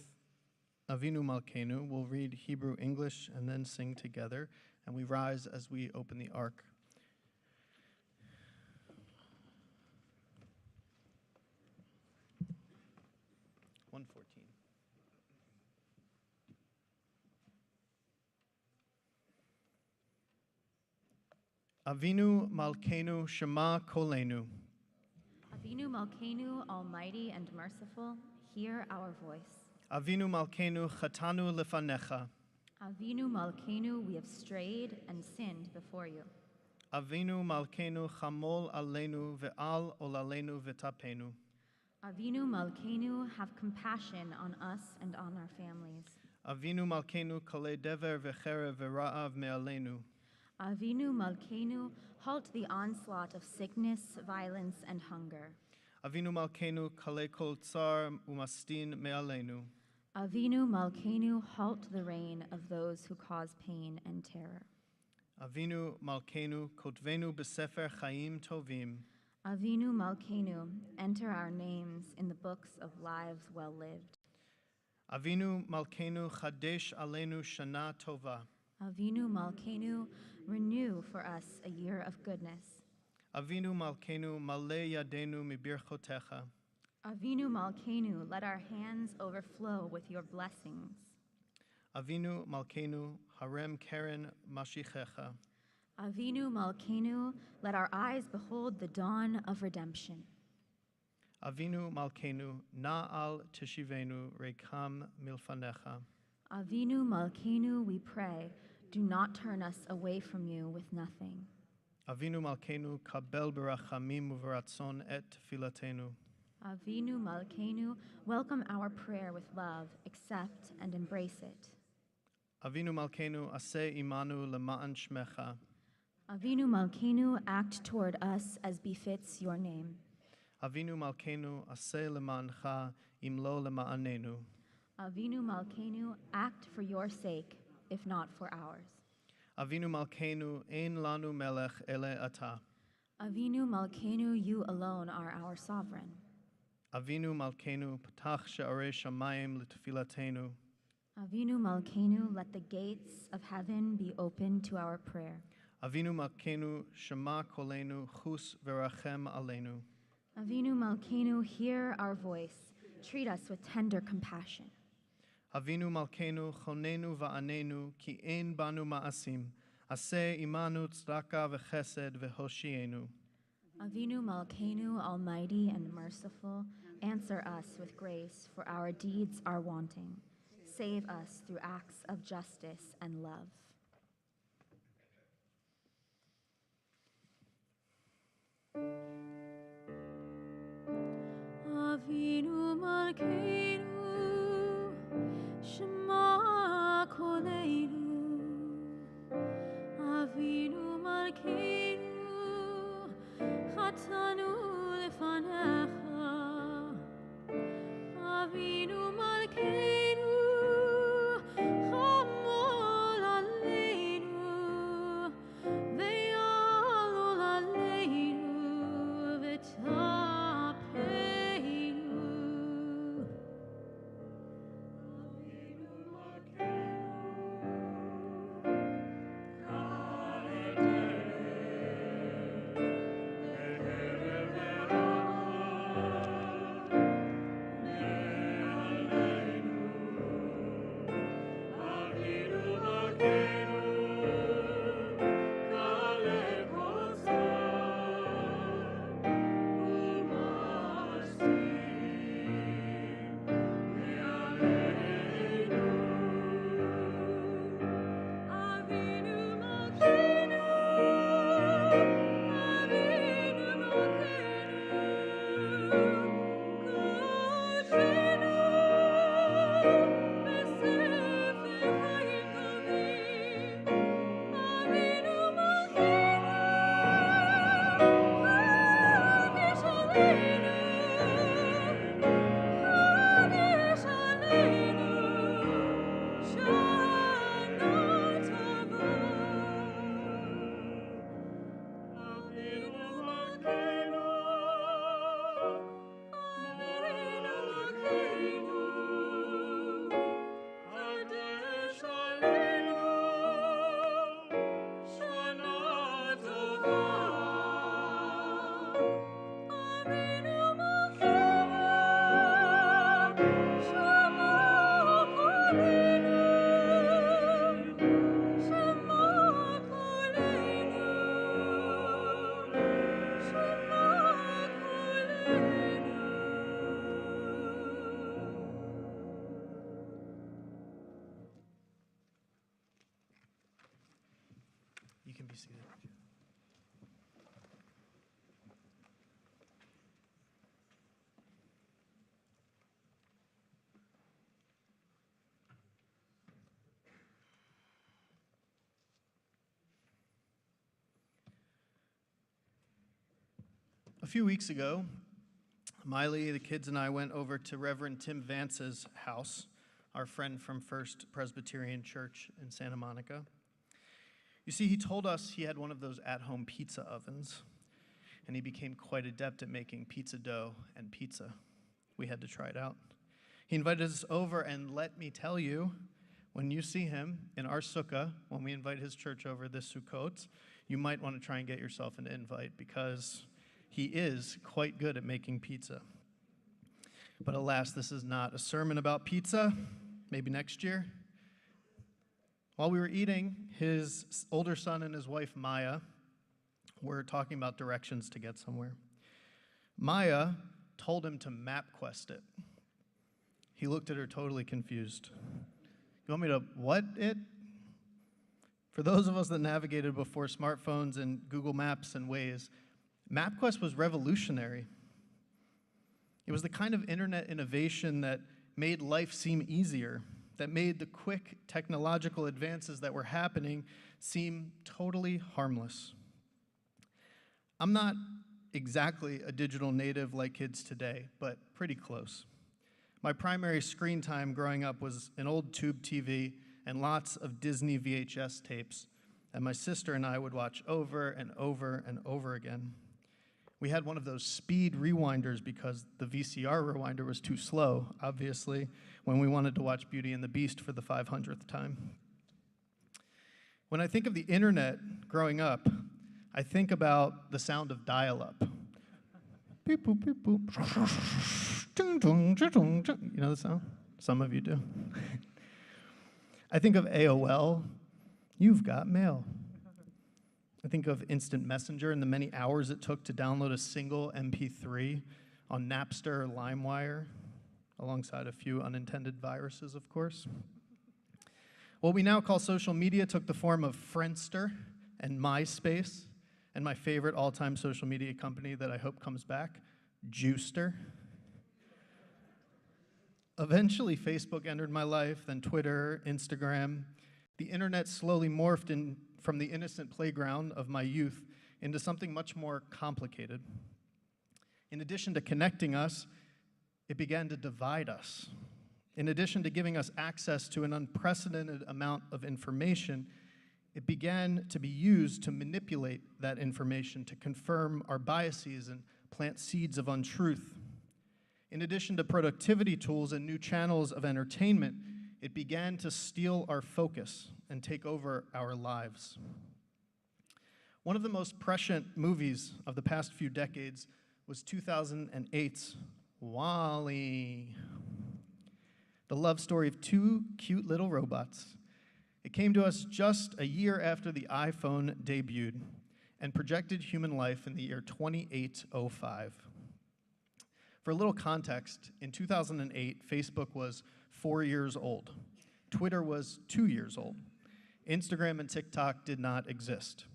Avinu Malkeinu. We'll read Hebrew, English, and then sing together. And we rise as we open the ark. Avinu Malkeinu Shema Kolenu. Avinu Malkeinu, almighty and merciful, hear our voice. Avinu Malkeinu Chatanu Lefanecha. Avinu Malkeinu, we have strayed and sinned before you. Avinu Malkeinu Chamol Aleinu Ve'al Olalenu V'tapenu. Avinu Malkeinu, have compassion on us and on our families. Avinu Malkeinu Kale Dever V'cherev Ve'ra'av Me'alenu. Avinu Malkeinu, halt the onslaught of sickness, violence, and hunger. Avinu Malkeinu Kale Kol Tsar Umastin Me'alenu. Avinu Malkeinu, halt the reign of those who cause pain and terror. Avinu Malkeinu Kotvenu B'Sefer Chaim Tovim. Avinu Malkeinu, enter our names in the books of lives well lived. Avinu Malkeinu Chadesh Alenu Shana Tovah. Avinu Malkeinu, renew for us a year of goodness. Avinu Malkeinu Malei Yadenu Mibirchotecha. Avinu Malkeinu, let our hands overflow with your blessings. Avinu Malkeinu Harem Keren Mashichecha. Avinu Malkeinu, let our eyes behold the dawn of redemption. Avinu Malkeinu Na'al Teshivenu Rekam Milfanecha. Avinu Malkeinu, we pray, do not turn us away from you with nothing. Avinu Malkeinu Kabel Berachamim Uveratzon Et Filatenu. Avinu Malkeinu, welcome our prayer with love, accept and embrace it. Avinu Malkeinu Aseh Imanu Lema'an Shmecha. Avinu Malkeinu, act toward us as befits your name. Avinu Malkeinu Aseh Lema'ancha Imlo Lema'anenu. Avinu Malkeinu, act for your sake, if not for ours. Avinu Malkeinu Ein Lanu Melech Ele Ata. Avinu Malkeinu, you alone are our sovereign. Avinu Malkeinu Patach She'arei Shamayim L'Tefilatenu. Avinu Malkeinu, let the gates of heaven be open to our prayer. Avinu Malkeinu Shema Kolenu Chus Verachem Alenu. Avinu Malkeinu, hear our voice. Treat us with tender compassion. Avinu Malkeinu Chonenu Va'anenu Ki Ein Banu Ma'asim. Aseh Imanu Tzedaka V'Chesed V'Hoshienu. Avinu Malkeinu, almighty and merciful, answer us with grace, for our deeds are wanting. Save us through acts of justice and love. Avinu Malkeinu, Shema Kolenu. Avinu Malkeinu, Chatanu Lefanecha. Avinu Malkeinu, Chamol Aleinu, Ve'al Aleinu, V'tapenu. A few weeks ago, Miley, the kids, and I went over to Reverend Tim Vance's house, our friend from First Presbyterian Church in Santa Monica. You see, he told us he had one of those at-home pizza ovens, and he became quite adept at making pizza dough and pizza. We had to try it out. He invited us over, and let me tell you, when you see him in our sukkah, when we invite his church over this Sukkot, you might want to try and get yourself an invite, because he is quite good at making pizza. But alas, this is not a sermon about pizza. Maybe next year. While we were eating, his older son and his wife, Maya, were talking about directions to get somewhere. Maya told him to MapQuest it. He looked at her totally confused. You want me to what it? For those of us that navigated before smartphones and Google Maps and Waze, MapQuest was revolutionary. It was the kind of internet innovation that made life seem easier, that made the quick technological advances that were happening seem totally harmless. I'm not exactly a digital native like kids today, but pretty close. My primary screen time growing up was an old tube TV and lots of Disney VHS tapes that my sister and I would watch over and over and over again. We had one of those speed rewinders because the VCR rewinder was too slow, obviously, when we wanted to watch Beauty and the Beast for the 500th time. When I think of the internet growing up, I think about the sound of dial-up. Beep, boop, beep, boop. You know the sound? Some of you do. I think of AOL. You've got mail. I think of Instant Messenger and the many hours it took to download a single MP3 on Napster or LimeWire, alongside a few unintended viruses, of course. What we now call social media took the form of Friendster and MySpace, and my favorite all-time social media company that I hope comes back, Juicer. Eventually, Facebook entered my life, then Twitter, Instagram. The internet slowly morphed from the innocent playground of my youth into something much more complicated. In addition to connecting us, it began to divide us. In addition to giving us access to an unprecedented amount of information, it began to be used to manipulate that information to confirm our biases and plant seeds of untruth. In addition to productivity tools and new channels of entertainment, it began to steal our focus and take over our lives. One of the most prescient movies of the past few decades was 2008's WALL-E, the love story of two cute little robots. It came to us just a year after the iPhone debuted and projected human life in the year 2805. For a little context, in 2008, Facebook was 4 years old. Twitter was 2 years old. Instagram and TikTok did not exist.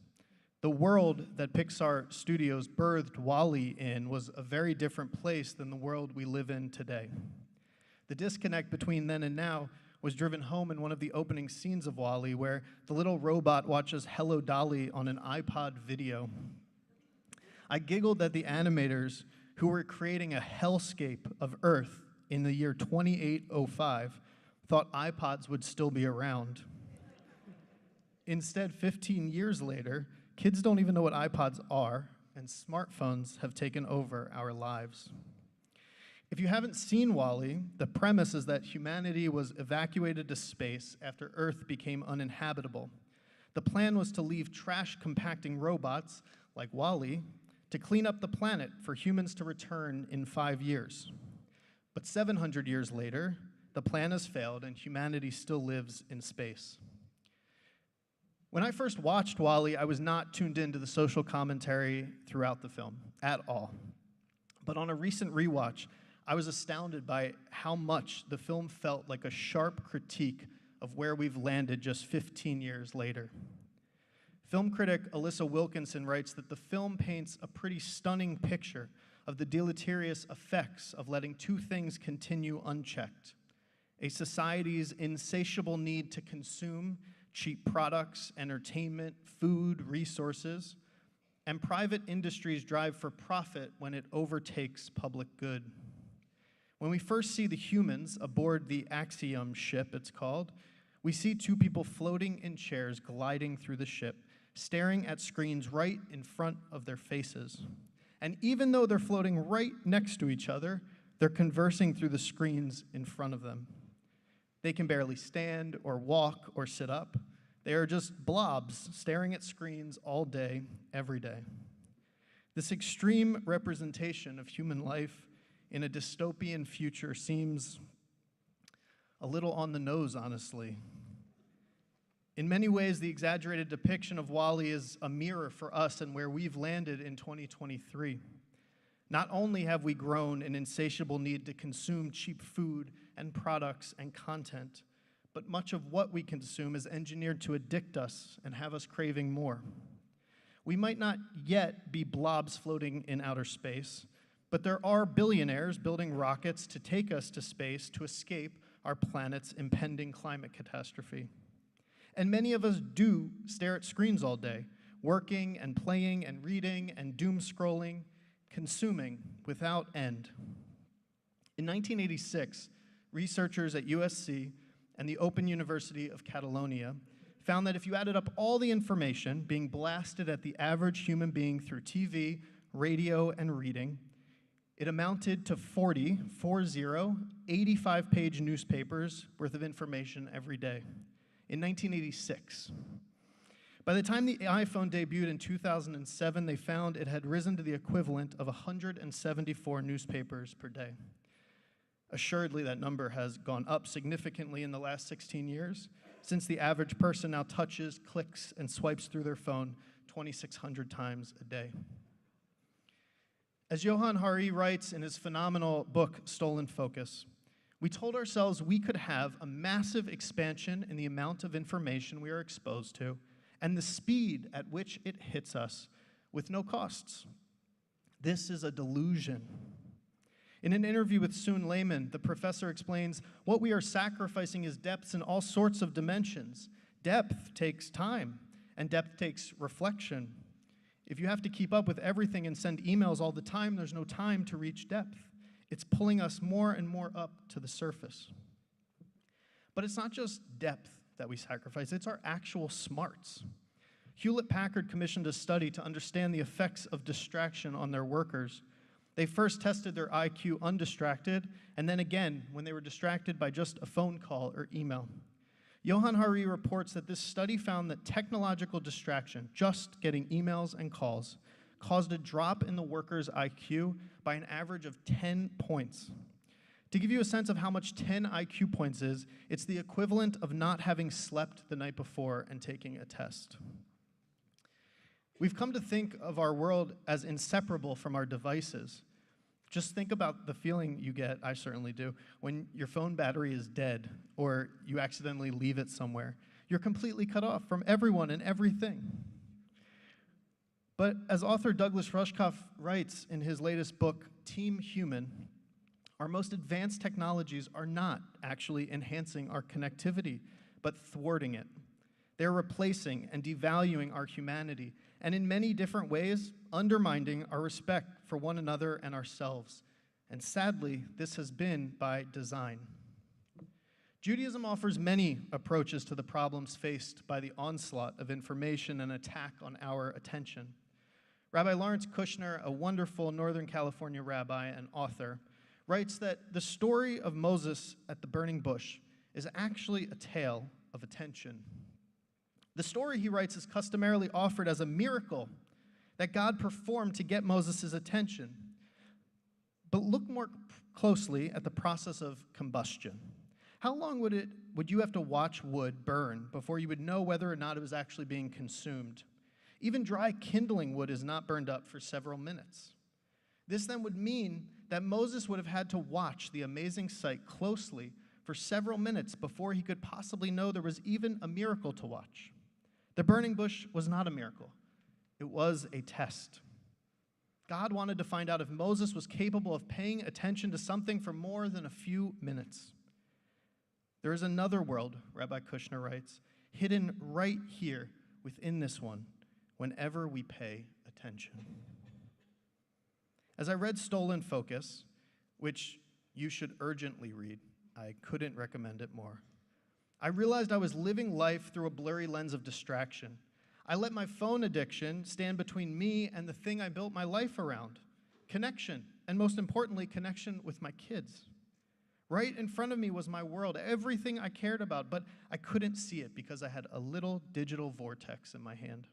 The world that Pixar Studios birthed WALL-E in was a very different place than the world we live in today. The disconnect between then and now was driven home in one of the opening scenes of WALL-E, where the little robot watches Hello Dolly on an iPod video. I giggled at the animators who were creating a hellscape of Earth in the year 2805 thought iPods would still be around. Instead, 15 years later, kids don't even know what iPods are, and smartphones have taken over our lives. If you haven't seen WALL-E, the premise is that humanity was evacuated to space after Earth became uninhabitable. The plan was to leave trash-compacting robots, like WALL-E, to clean up the planet for humans to return in 5 years. But 700 years later, the plan has failed and humanity still lives in space. When I first watched WALL-E, I was not tuned into the social commentary throughout the film at all. But on a recent rewatch, I was astounded by how much the film felt like a sharp critique of where we've landed just 15 years later. Film critic Alyssa Wilkinson writes that the film paints a pretty stunning picture of the deleterious effects of letting two things continue unchecked: a society's insatiable need to consume cheap products, entertainment, food, resources, and private industries drive for profit when it overtakes public good. When we first see the humans aboard the Axiom ship, it's called, we see two people floating in chairs gliding through the ship, staring at screens right in front of their faces. And even though they're floating right next to each other, they're conversing through the screens in front of them. They can barely stand or walk or sit up. They are just blobs staring at screens all day, every day. This extreme representation of human life in a dystopian future seems a little on the nose, honestly. In many ways, the exaggerated depiction of WALL-E is a mirror for us and where we've landed in 2023. Not only have we grown an insatiable need to consume cheap food and products and content, but much of what we consume is engineered to addict us and have us craving more. We might not yet be blobs floating in outer space, but there are billionaires building rockets to take us to space to escape our planet's impending climate catastrophe. And many of us do stare at screens all day, working and playing and reading and doom scrolling, consuming without end. In 1986, researchers at USC and the Open University of Catalonia found that if you added up all the information being blasted at the average human being through TV, radio, and reading, it amounted to 85-page newspapers worth of information every day. In 1986. By the time the iPhone debuted in 2007, they found it had risen to the equivalent of 174 newspapers per day. Assuredly, that number has gone up significantly in the last 16 years, since the average person now touches, clicks, and swipes through their phone 2,600 times a day. As Johann Hari writes in his phenomenal book, Stolen Focus, we told ourselves we could have a massive expansion in the amount of information we are exposed to and the speed at which it hits us with no costs. This is a delusion. In an interview with Soon Lehman, the professor explains what we are sacrificing is depths in all sorts of dimensions. Depth takes time, and depth takes reflection. If you have to keep up with everything and send emails all the time, there's no time to reach depth. It's pulling us more and more up to the surface. But it's not just depth that we sacrifice, it's our actual smarts. Hewlett-Packard commissioned a study to understand the effects of distraction on their workers. They first tested their IQ undistracted, and then again when they were distracted by just a phone call or email. Johann Hari reports that this study found that technological distraction, just getting emails and calls, caused a drop in the worker's IQ by an average of 10 points. To give you a sense of how much 10 IQ points is, it's the equivalent of not having slept the night before and taking a test. We've come to think of our world as inseparable from our devices. Just think about the feeling you get, I certainly do, when your phone battery is dead or you accidentally leave it somewhere. You're completely cut off from everyone and everything. But as author Douglas Rushkoff writes in his latest book, Team Human, our most advanced technologies are not actually enhancing our connectivity, but thwarting it. They're replacing and devaluing our humanity, and in many different ways, undermining our respect for one another and ourselves. And sadly, this has been by design. Judaism offers many approaches to the problems faced by the onslaught of information and attack on our attention. Rabbi Lawrence Kushner, a wonderful Northern California rabbi and author, writes that the story of Moses at the burning bush is actually a tale of attention. The story, he writes, is customarily offered as a miracle that God performed to get Moses' attention. But look more closely at the process of combustion. How long would you have to watch wood burn before you would know whether or not it was actually being consumed? Even dry kindling wood is not burned up for several minutes. This then would mean that Moses would have had to watch the amazing sight closely for several minutes before he could possibly know there was even a miracle to watch. The burning bush was not a miracle. It was a test. God wanted to find out if Moses was capable of paying attention to something for more than a few minutes. There is another world, Rabbi Kushner writes, hidden right here within this one, whenever we pay attention. As I read Stolen Focus, which you should urgently read, I couldn't recommend it more, I realized I was living life through a blurry lens of distraction. I let my phone addiction stand between me and the thing I built my life around, connection, and most importantly, connection with my kids. Right in front of me was my world, everything I cared about, but I couldn't see it because I had a little digital vortex in my hand.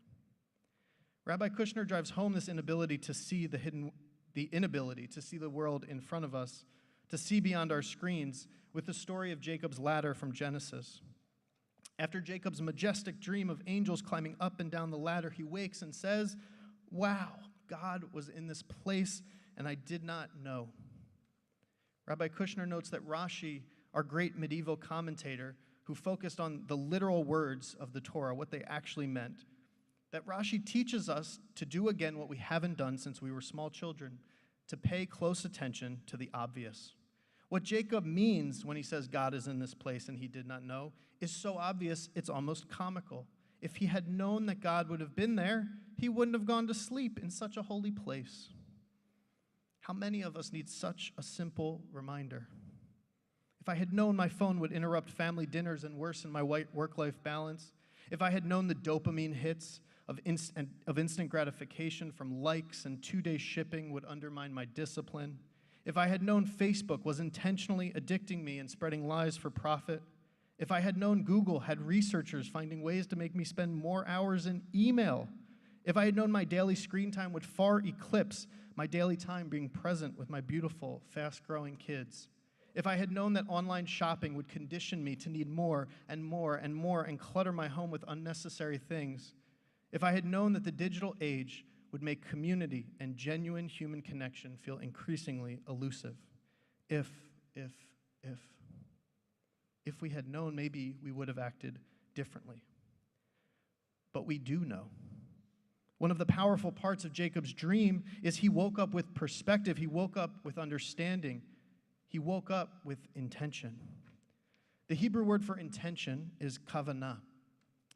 Rabbi Kushner drives home this inability to see the inability to see the world in front of us, to see beyond our screens, with the story of Jacob's ladder from Genesis. After Jacob's majestic dream of angels climbing up and down the ladder, he wakes and says, "Wow, God was in this place, and I did not know." Rabbi Kushner notes that Rashi, our great medieval commentator, who focused on the literal words of the Torah, what they actually meant, that Rashi teaches us to do again what we haven't done since we were small children, to pay close attention to the obvious. What Jacob means when he says God is in this place and he did not know is so obvious it's almost comical. If he had known that God would have been there, he wouldn't have gone to sleep in such a holy place. How many of us need such a simple reminder? If I had known my phone would interrupt family dinners and worsen my work-life balance, if I had known the dopamine hits of instant gratification from likes and 2-day shipping would undermine my discipline, if I had known Facebook was intentionally addicting me and spreading lies for profit, if I had known Google had researchers finding ways to make me spend more hours in email, if I had known my daily screen time would far eclipse my daily time being present with my beautiful, fast-growing kids, if I had known that online shopping would condition me to need more and more and more and clutter my home with unnecessary things, if I had known that the digital age would make community and genuine human connection feel increasingly elusive. If we had known, maybe we would have acted differently. But we do know. One of the powerful parts of Jacob's dream is he woke up with perspective. He woke up with understanding. He woke up with intention. The Hebrew word for intention is kavanah.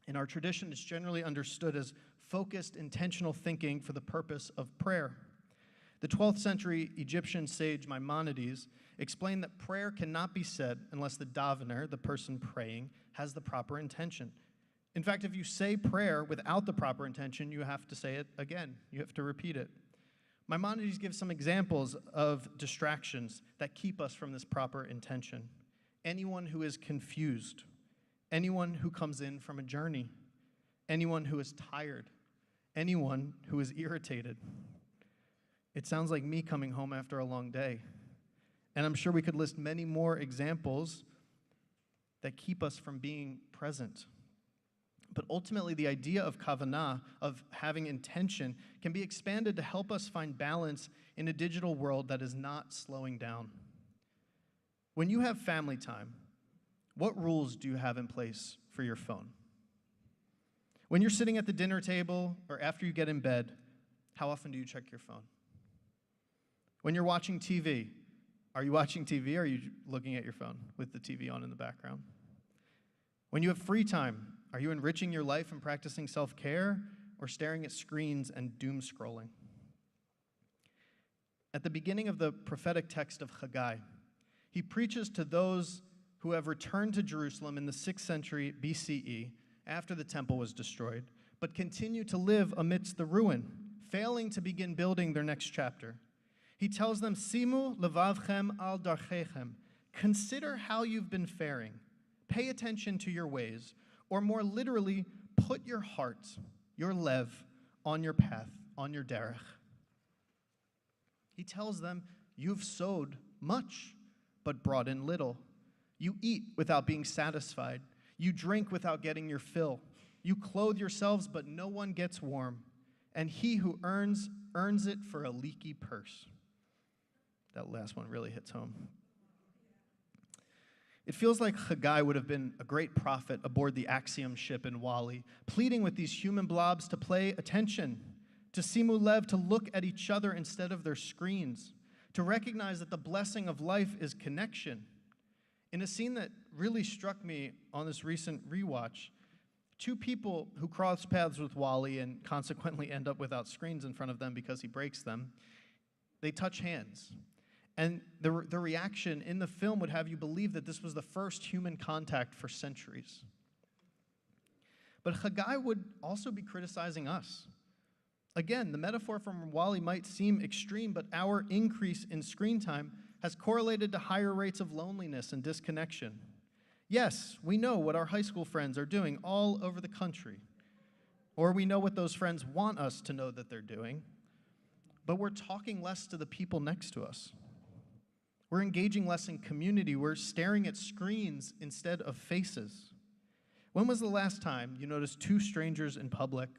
In our tradition, it's generally understood as focused, intentional thinking for the purpose of prayer. The 12th century Egyptian sage Maimonides explained that prayer cannot be said unless the davener, the person praying, has the proper intention. In fact, if you say prayer without the proper intention, you have to say it again. You have to repeat it. Maimonides gives some examples of distractions that keep us from this proper intention. Anyone who is confused, anyone who comes in from a journey, anyone who is tired, anyone who is irritated. It sounds like me coming home after a long day. And I'm sure we could list many more examples that keep us from being present. But ultimately, the idea of kavanah, of having intention, can be expanded to help us find balance in a digital world that is not slowing down. When you have family time, what rules do you have in place for your phone? When you're sitting at the dinner table or after you get in bed, how often do you check your phone? When you're watching TV, are you watching TV or are you looking at your phone with the TV on in the background? When you have free time, are you enriching your life and practicing self-care or staring at screens and doom scrolling? At the beginning of the prophetic text of Haggai, he preaches to those who have returned to Jerusalem in the 6th century BCE after the temple was destroyed, but continue to live amidst the ruin, failing to begin building their next chapter. He tells them, Simu levavchem al darchechem. Consider how you've been faring. Pay attention to your ways, or more literally, put your heart, your lev, on your path, on your derech. He tells them, you've sowed much, but brought in little. You eat without being satisfied. You drink without getting your fill. You clothe yourselves, but no one gets warm. And he who earns it for a leaky purse. That last one really hits home. It feels like Haggai would have been a great prophet aboard the Axiom ship in Wall-E, pleading with these human blobs to pay attention, to simu lev, to look at each other instead of their screens, to recognize that the blessing of life is connection. In a scene that really struck me on this recent rewatch, Two people who cross paths with Wally and consequently end up without screens in front of them because he breaks them, they touch hands. And the reaction in the film would have you believe that this was the first human contact for centuries. But Haggai would also be criticizing us. Again, the metaphor from Wally might seem extreme, but our increase in screen time has correlated to higher rates of loneliness and disconnection. Yes, we know what our high school friends are doing all over the country, or we know what those friends want us to know that they're doing, but we're talking less to the people next to us. We're engaging less in community. We're staring at screens instead of faces. When was the last time you noticed two strangers in public,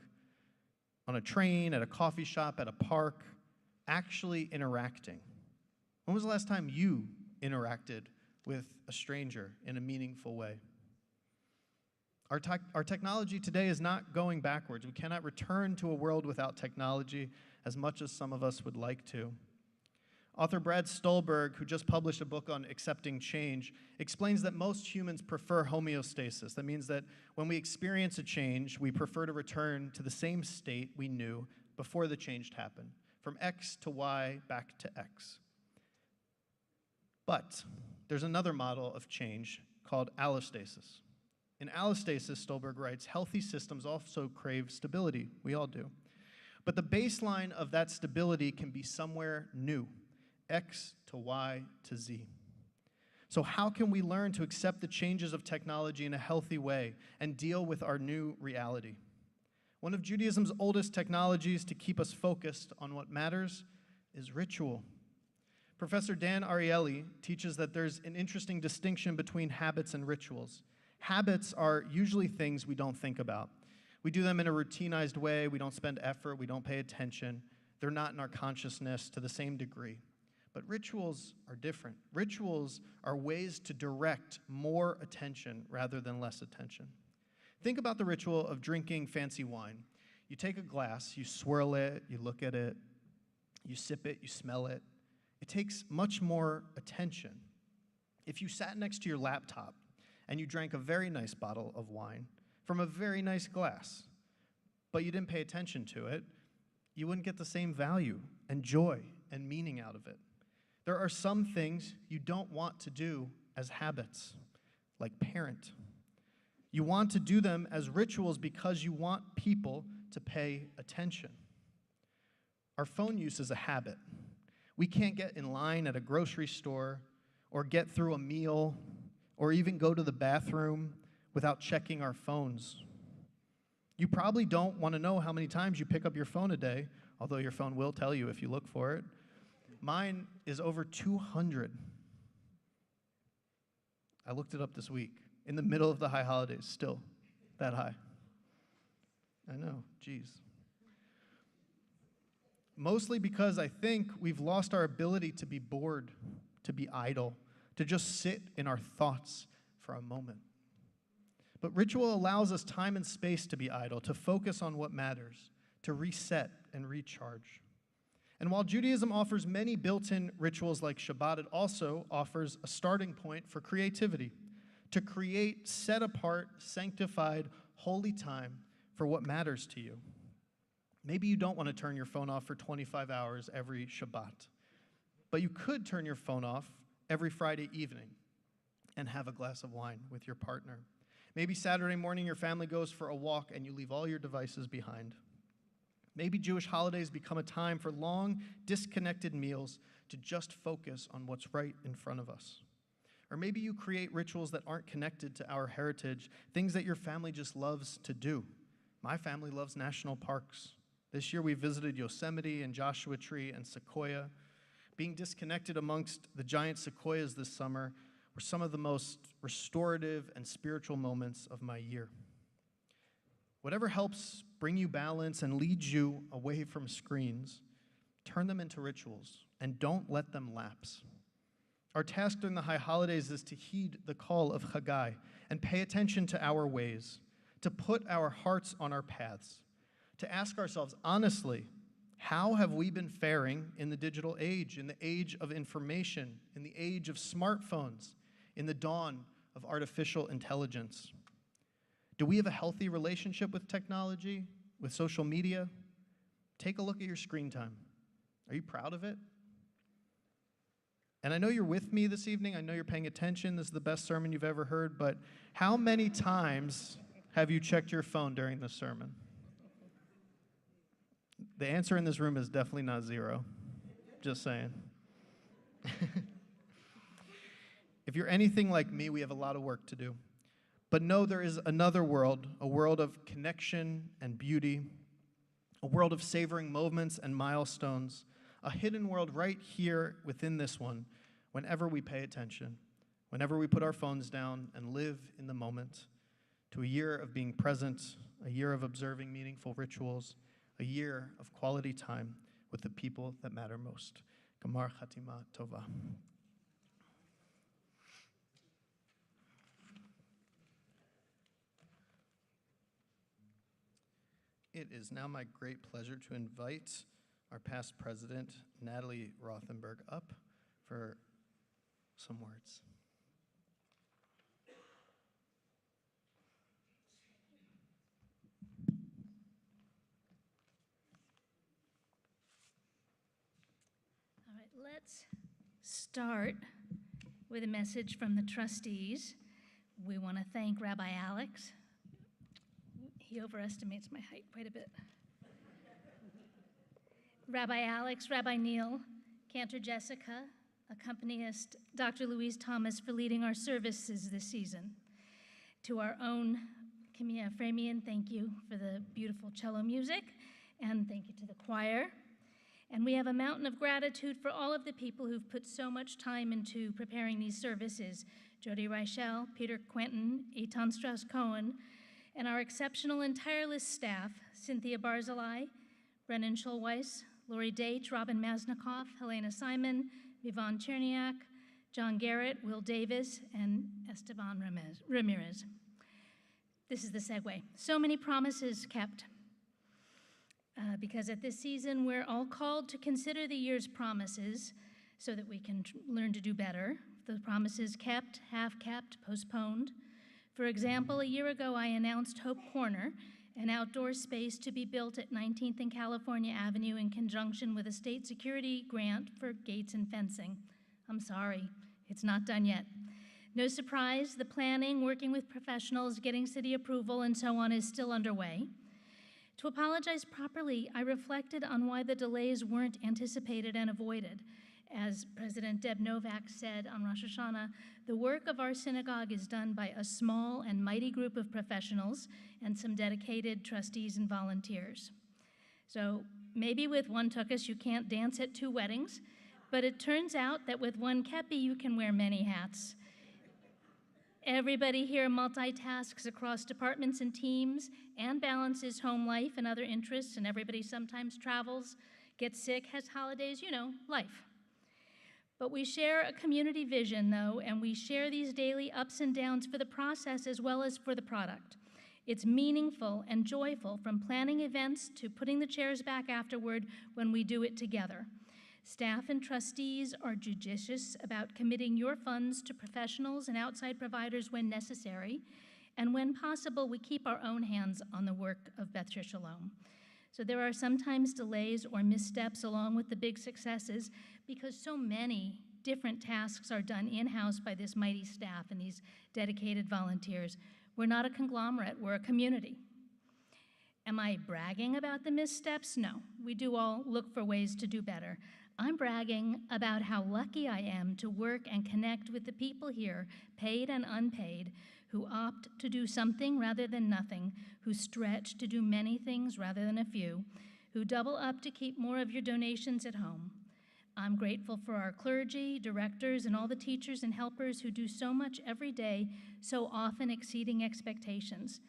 on a train, at a coffee shop, at a park, actually interacting? When was the last time you interacted with a stranger in a meaningful way? Our technology today is not going backwards. We cannot return to a world without technology as much as some of us would like to. Author Brad Stulberg, who just published a book on accepting change, explains that most humans prefer homeostasis. That means that when we experience a change, we prefer to return to the same state we knew before the change happened, from X to Y back to X. But there's another model of change called allostasis. In allostasis, Stulberg writes, healthy systems also crave stability. We all do. But the baseline of that stability can be somewhere new. X to Y to Z. So how can we learn to accept the changes of technology in a healthy way and deal with our new reality? One of Judaism's oldest technologies to keep us focused on what matters is ritual. Professor Dan Ariely teaches that there's an interesting distinction between habits and rituals. Habits are usually things we don't think about. We do them in a routinized way, we don't spend effort, we don't pay attention. They're not in our consciousness to the same degree. But rituals are different. Rituals are ways to direct more attention rather than less attention. Think about the ritual of drinking fancy wine. You take a glass, you swirl it, you look at it, you sip it, you smell it. It takes much more attention. If you sat next to your laptop and you drank a very nice bottle of wine from a very nice glass, but you didn't pay attention to it, you wouldn't get the same value and joy and meaning out of it. There are some things you don't want to do as habits, like parent. You want to do them as rituals because you want people to pay attention. Our phone use is a habit. We can't get in line at a grocery store or get through a meal or even go to the bathroom without checking our phones. You probably don't want to know how many times you pick up your phone a day, although your phone will tell you if you look for it. Mine is over 200. I looked it up this week, in the middle of the high holidays, still that high. I know, geez. Mostly because I think we've lost our ability to be bored, to be idle, to just sit in our thoughts for a moment. But ritual allows us time and space to be idle, to focus on what matters, to reset and recharge. And while Judaism offers many built-in rituals like Shabbat, it also offers a starting point for creativity, to create set-apart, sanctified, holy time for what matters to you. Maybe you don't want to turn your phone off for 25 hours every Shabbat, but you could turn your phone off every Friday evening and have a glass of wine with your partner. Maybe Saturday morning your family goes for a walk and you leave all your devices behind. Maybe Jewish holidays become a time for long, disconnected meals to just focus on what's right in front of us. Or maybe you create rituals that aren't connected to our heritage, things that your family just loves to do. My family loves national parks. This year we visited Yosemite and Joshua Tree and Sequoia. Being disconnected amongst the giant sequoias this summer were some of the most restorative and spiritual moments of my year. Whatever helps bring you balance and leads you away from screens, turn them into rituals and don't let them lapse. Our task during the high holidays is to heed the call of Haggai and pay attention to our ways, to put our hearts on our paths, to ask ourselves honestly, how have we been faring in the digital age, in the age of information, in the age of smartphones, in the dawn of artificial intelligence? Do we have a healthy relationship with technology, with social media? Take a look at your screen time. Are you proud of it? And I know you're with me this evening. I know you're paying attention. This is the best sermon you've ever heard. But how many times have you checked your phone during the sermon? The answer in this room is definitely not 0. Just saying. If you're anything like me, we have a lot of work to do. But know there is another world, a world of connection and beauty, a world of savoring moments and milestones, a hidden world right here within this one, whenever we pay attention, whenever we put our phones down and live in the moment, to a year of being present, a year of observing meaningful rituals, a year of quality time with the people that matter most. Gamar Chatimah Tovah. It is now my great pleasure to invite our past president, Natalie Rothenberg, up for some words. All right, let's start with a message from the trustees. We want to thank Rabbi Alex. He overestimates my height quite a bit. Rabbi Alex, Rabbi Neil, Cantor Jesica, accompanist Dr. Louise Thomas for leading our services this season. To our own Camilla Framian, thank you for the beautiful cello music, and thank you to the choir. And we have a mountain of gratitude for all of the people who've put so much time into preparing these services. Jody Reichel, Peter Quentin, Eitan Strauss-Cohen, and our exceptional and tireless staff, Cynthia Barzilai, Brennan Schulweiss, Lori Date, Robin Masnikoff, Helena Simon, Yvonne Cherniak, John Garrett, Will Davis, and Esteban Ramirez. This is the segue. So many promises kept. Because at this season, we're all called to consider the year's promises so that we can learn to do better. The promises kept, half kept, postponed. For example, a year ago, I announced Hope Corner, an outdoor space to be built at 19th and California Avenue in conjunction with a state security grant for gates and fencing. I'm sorry, it's not done yet. No surprise, the planning, working with professionals, getting city approval, and so on is still underway. To apologize properly, I reflected on why the delays weren't anticipated and avoided. As President Deb Novak said on Rosh Hashanah, the work of our synagogue is done by a small and mighty group of professionals and some dedicated trustees and volunteers. So maybe with one tuchus you can't dance at 2 weddings, but it turns out that with one kepi you can wear many hats. Everybody here multitasks across departments and teams and balances home life and other interests, and everybody sometimes travels, gets sick, has holidays, life. But we share a community vision, though, and we share these daily ups and downs for the process as well as for the product. It's meaningful and joyful, from planning events to putting the chairs back afterward when we do it together. Staff and trustees are judicious about committing your funds to professionals and outside providers when necessary, and when possible, we keep our own hands on the work of Beth Shir Shalom. So there are sometimes delays or missteps along with the big successes because so many different tasks are done in-house by this mighty staff and these dedicated volunteers. We're not a conglomerate, we're a community. Am I bragging about the missteps? No, we do all look for ways to do better. I'm bragging about how lucky I am to work and connect with the people here, paid and unpaid, who opt to do something rather than nothing, who stretch to do many things rather than a few, who double up to keep more of your donations at home. I'm grateful for our clergy, directors, and all the teachers and helpers who do so much every day, so often exceeding expectations.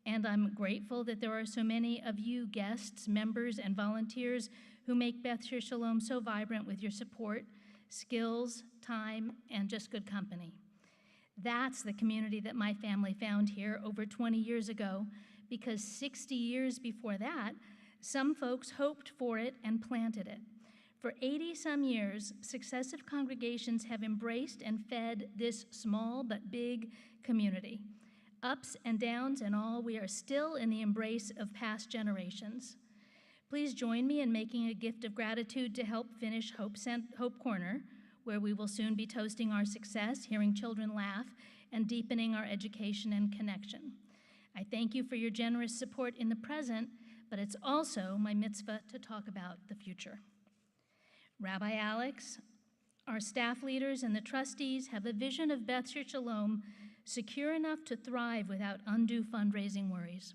And I'm grateful that there are so many of you guests, members, and volunteers who make Beth Shir Shalom so vibrant with your support, skills, time, and just good company. That's the community that my family found here over 20 years ago, because 60 years before that, some folks hoped for it and planted it. For 80-some years, successive congregations have embraced and fed this small but big community. ups and downs and all, we are still in the embrace of past generations. Please join me in making a gift of gratitude to help finish Hope Corner, where we will soon be toasting our success, hearing children laugh, and deepening our education and connection. I thank you for your generous support in the present, but it's also my mitzvah to talk about the future. Rabbi Alex, our staff leaders, and the trustees have a vision of Beth Shir Shalom secure enough to thrive without undue fundraising worries.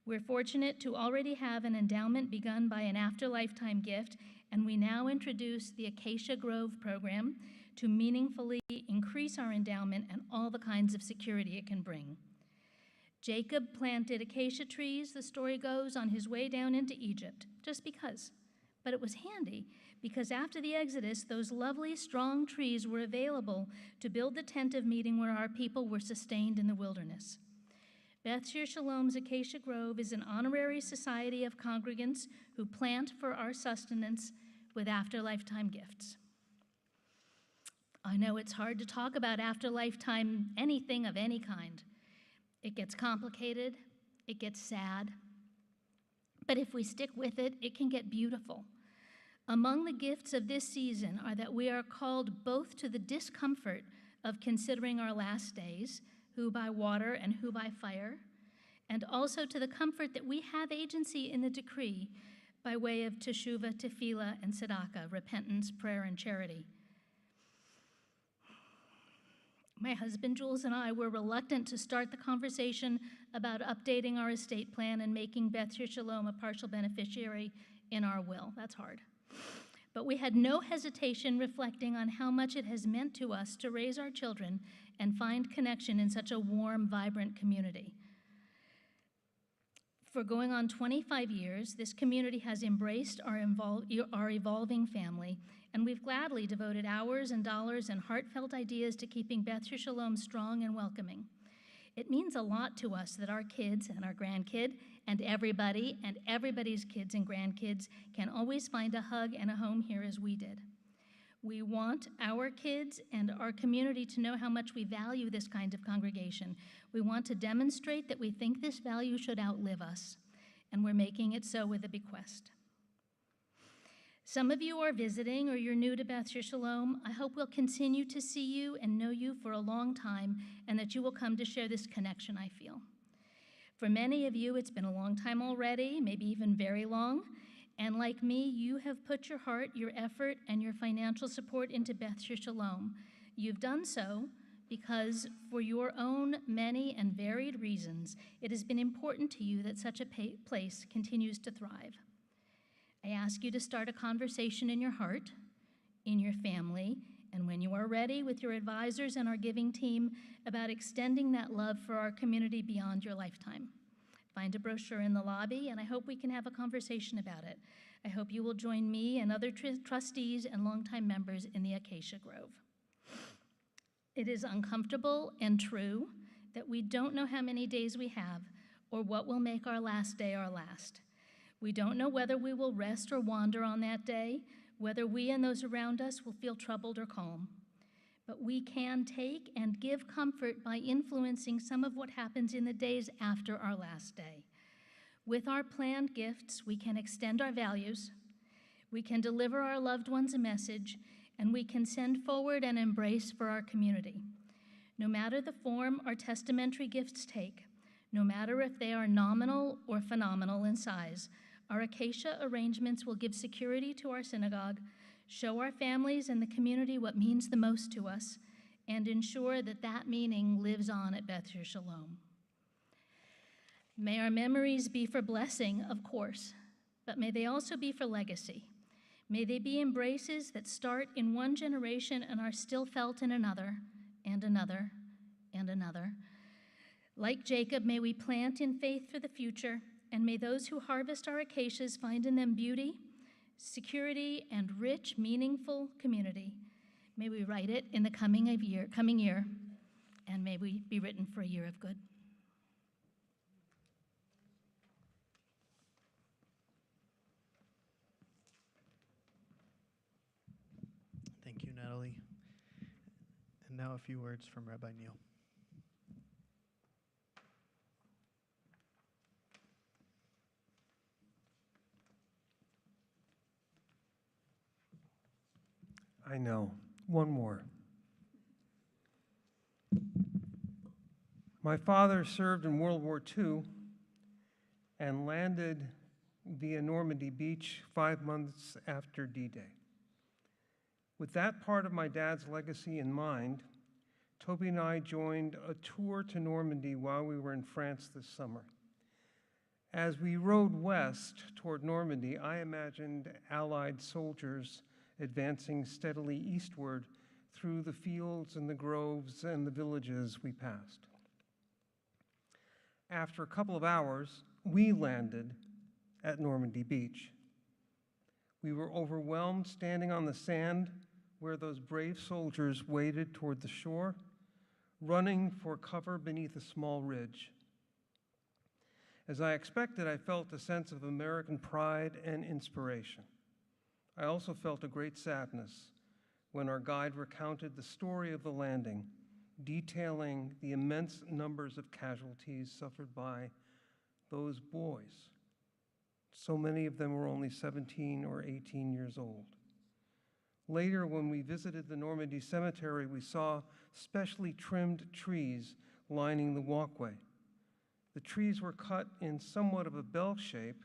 We're fortunate to already have an endowment begun by an after-lifetime gift, and we now introduce the Acacia Grove program to meaningfully increase our endowment and all the kinds of security it can bring. Jacob planted acacia trees, the story goes, on his way down into Egypt, just because. But it was handy, because after the Exodus, those lovely, strong trees were available to build the tent of meeting where our people were sustained in the wilderness. Beth Shir Shalom's Acacia Grove is an honorary society of congregants who plant for our sustenance with after-lifetime gifts. I know it's hard to talk about after-lifetime anything of any kind. It gets complicated, it gets sad, but if we stick with it, it can get beautiful. Among the gifts of this season are that we are called both to the discomfort of considering our last days, who by water and who by fire, and also to the comfort that we have agency in the decree by way of teshuvah, tefillah, and tzedakah, repentance, prayer, and charity. My husband, Jules, and I were reluctant to start the conversation about updating our estate plan and making Beth Shir Shalom a partial beneficiary in our will. That's hard. But we had no hesitation reflecting on how much it has meant to us to raise our children and find connection in such a warm, vibrant community. For going on 25 years, this community has embraced our evolving family, and we've gladly devoted hours and dollars and heartfelt ideas to keeping Beth Shir Shalom strong and welcoming. It means a lot to us that our kids and our grandkid and everybody's kids and grandkids can always find a hug and a home here as we did. We want our kids and our community to know how much we value this kind of congregation. We want to demonstrate that we think this value should outlive us, and we're making it so with a bequest. Some of you are visiting or you're new to Beth Shir Shalom. I hope we'll continue to see you and know you for a long time, and that you will come to share this connection I feel. For many of you, it's been a long time already, maybe even very long. And like me, you have put your heart, your effort, and your financial support into Beth Shir Shalom. You've done so because for your own many and varied reasons, it has been important to you that such a place continues to thrive. I ask you to start a conversation in your heart, in your family, and when you are ready with your advisors and our giving team about extending that love for our community beyond your lifetime. Find a brochure in the lobby, and I hope we can have a conversation about it. I hope you will join me and other trustees and longtime members in the Acacia Grove. It is uncomfortable and true that we don't know how many days we have or what will make our last day our last. We don't know whether we will rest or wander on that day, whether we and those around us will feel troubled or calm. But we can take and give comfort by influencing some of what happens in the days after our last day. With our planned gifts, we can extend our values, we can deliver our loved ones a message, and we can send forward an embrace for our community. No matter the form our testamentary gifts take, no matter if they are nominal or phenomenal in size, our Acacia arrangements will give security to our synagogue, show our families and the community what means the most to us, and ensure that that meaning lives on at Beth Shir Shalom. May our memories be for blessing, of course, but may they also be for legacy. May they be embraces that start in one generation and are still felt in another, and another, and another. Like Jacob, may we plant in faith for the future, and may those who harvest our acacias find in them beauty, security, and rich, meaningful community. May we write it in the coming year, and may we be written for a year of good. Thank you, Natalie. And now a few words from Rabbi Neil. I know. One more. My father served in World War II and landed via Normandy Beach 5 months after D-Day. With that part of my dad's legacy in mind, Toby and I joined a tour to Normandy while we were in France this summer. As we rode west toward Normandy, I imagined Allied soldiers advancing steadily eastward through the fields and the groves and the villages we passed. After a couple of hours, we landed at Normandy Beach. We were overwhelmed standing on the sand where those brave soldiers waded toward the shore, running for cover beneath a small ridge. As I expected, I felt a sense of American pride and inspiration. I also felt a great sadness when our guide recounted the story of the landing, detailing the immense numbers of casualties suffered by those boys. So many of them were only 17 or 18 years old. Later, when we visited the Normandy Cemetery, we saw specially trimmed trees lining the walkway. The trees were cut in somewhat of a bell shape,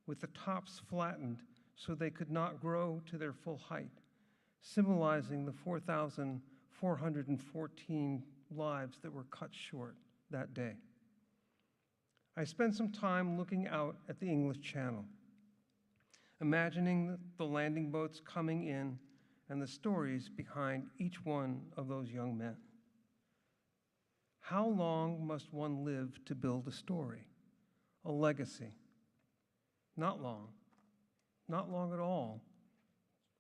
with the tops flattened so they could not grow to their full height, symbolizing the 4,414 lives that were cut short that day. I spent some time looking out at the English Channel, imagining the landing boats coming in and the stories behind each one of those young men. How long must one live to build a story, a legacy? Not long at all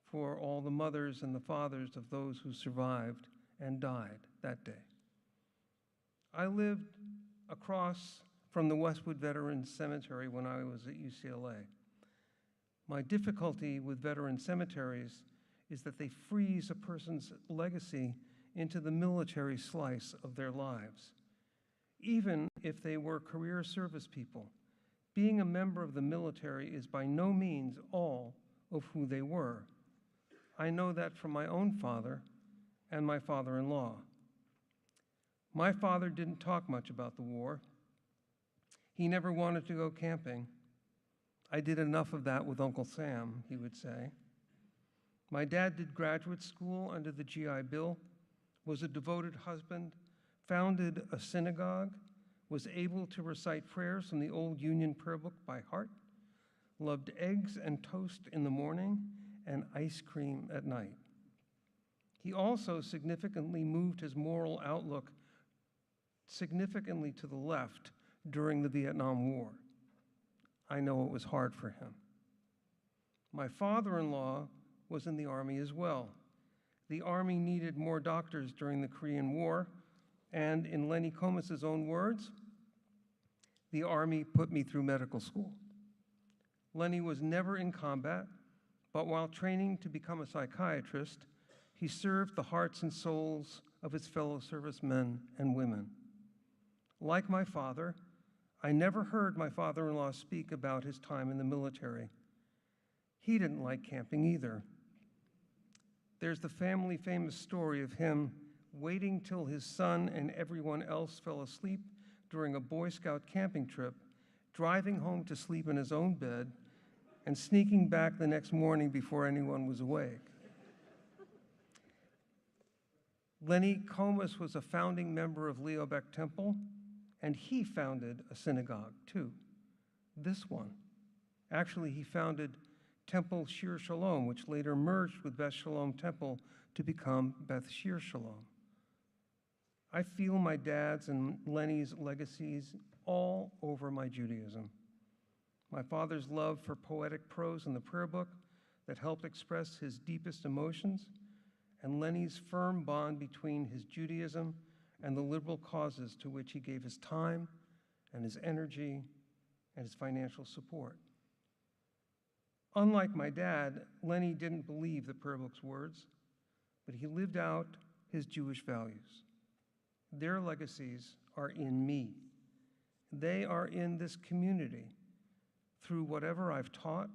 for all the mothers and the fathers of those who survived and died that day. I lived across from the Westwood Veterans Cemetery when I was at UCLA. My difficulty with veteran cemeteries is that they freeze a person's legacy into the military slice of their lives. Even if they were career service people, being a member of the military is by no means all of who they were. I know that from my own father and my father-in-law. My father didn't talk much about the war. He never wanted to go camping. I did enough of that with Uncle Sam, he would say. My dad did graduate school under the GI Bill, was a devoted husband, founded a synagogue, was able to recite prayers from the old Union prayer book by heart, loved eggs and toast in the morning and ice cream at night. He also significantly moved his moral outlook significantly to the left during the Vietnam War. I know it was hard for him. My father-in-law was in the Army as well. The Army needed more doctors during the Korean War, and in Lenny Comess's own words, the Army put me through medical school. Lenny was never in combat, but while training to become a psychiatrist, he served the hearts and souls of his fellow servicemen and women. Like my father, I never heard my father-in-law speak about his time in the military. He didn't like camping either. There's the family famous story of him waiting till his son and everyone else fell asleep during a Boy Scout camping trip, driving home to sleep in his own bed, and sneaking back the next morning before anyone was awake. Lenny Comess was a founding member of Leo Beck Temple, and he founded a synagogue too, this one. Actually, he founded Temple Shir Shalom, which later merged with Beth Shalom Temple to become Beth Shir Shalom. I feel my dad's and Lenny's legacies all over my Judaism. My father's love for poetic prose in the prayer book that helped express his deepest emotions, and Lenny's firm bond between his Judaism and the liberal causes to which he gave his time and his energy and his financial support. Unlike my dad, Lenny didn't believe the prayer book's words, but he lived out his Jewish values. Their legacies are in me. They are in this community through whatever I've taught,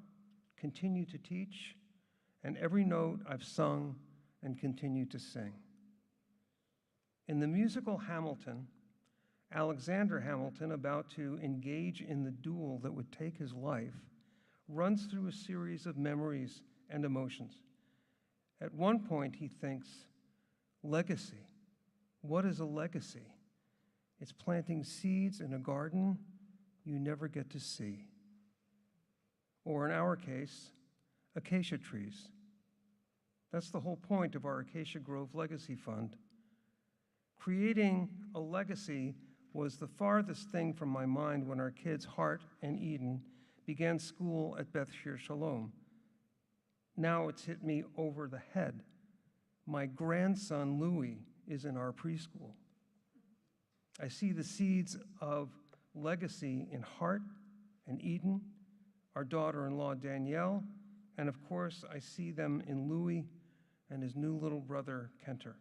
continue to teach, and every note I've sung and continue to sing. In the musical Hamilton, Alexander Hamilton, about to engage in the duel that would take his life, runs through a series of memories and emotions. At one point, he thinks, legacy. What is a legacy? It's planting seeds in a garden you never get to see. Or in our case, acacia trees. That's the whole point of our Acacia Grove Legacy Fund. Creating a legacy was the farthest thing from my mind when our kids, Hart and Eden, began school at Beth Shir Shalom. Now it's hit me over the head. My grandson, Louis, is in our preschool. I see the seeds of legacy in Hart and Eden, our daughter-in-law, Danielle, and of course, I see them in Louis and his new little brother, Cantor.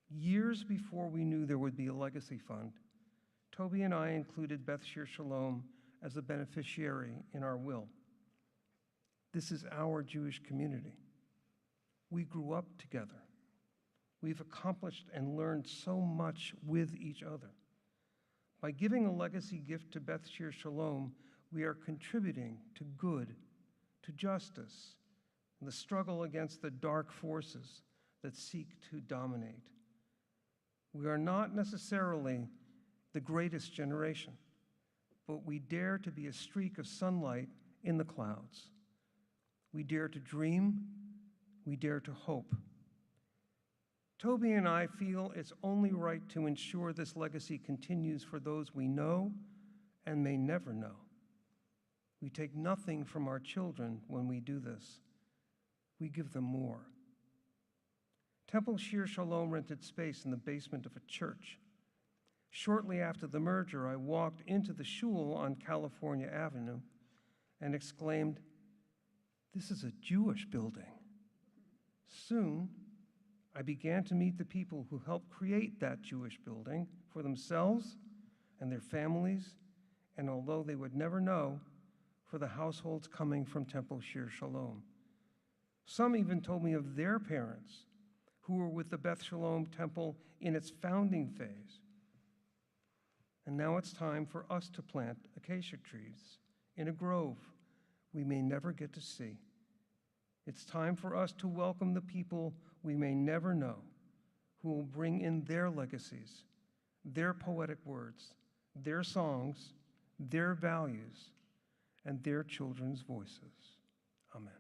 Years before we knew there would be a legacy fund, Toby and I included Beth Shir Shalom as a beneficiary in our will. This is our Jewish community. We grew up together. We've accomplished and learned so much with each other. By giving a legacy gift to Beth Shir Shalom, we are contributing to good, to justice, and the struggle against the dark forces that seek to dominate. We are not necessarily the greatest generation, but we dare to be a streak of sunlight in the clouds. We dare to dream, we dare to hope. Toby and I feel it's only right to ensure this legacy continues for those we know and may never know. We take nothing from our children when we do this. We give them more. Temple Shir Shalom rented space in the basement of a church. Shortly after the merger, I walked into the shul on California Avenue and exclaimed, "This is a Jewish building." Soon, I began to meet the people who helped create that Jewish building for themselves and their families, and although they would never know, for the households coming from Temple Shir Shalom. Some even told me of their parents who were with the Beth Shalom Temple in its founding phase. And now it's time for us to plant acacia trees in a grove we may never get to see. It's time for us to welcome the people we may never know, who will bring in their legacies, their poetic words, their songs, their values, and their children's voices. Amen.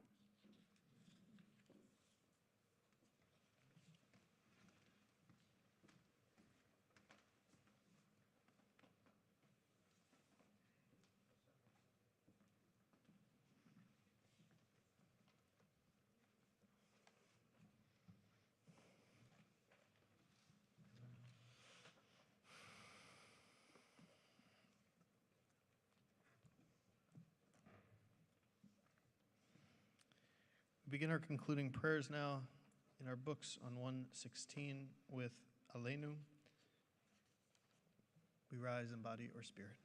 We begin our concluding prayers now in our books on 116 with Aleinu. We rise in body or spirit.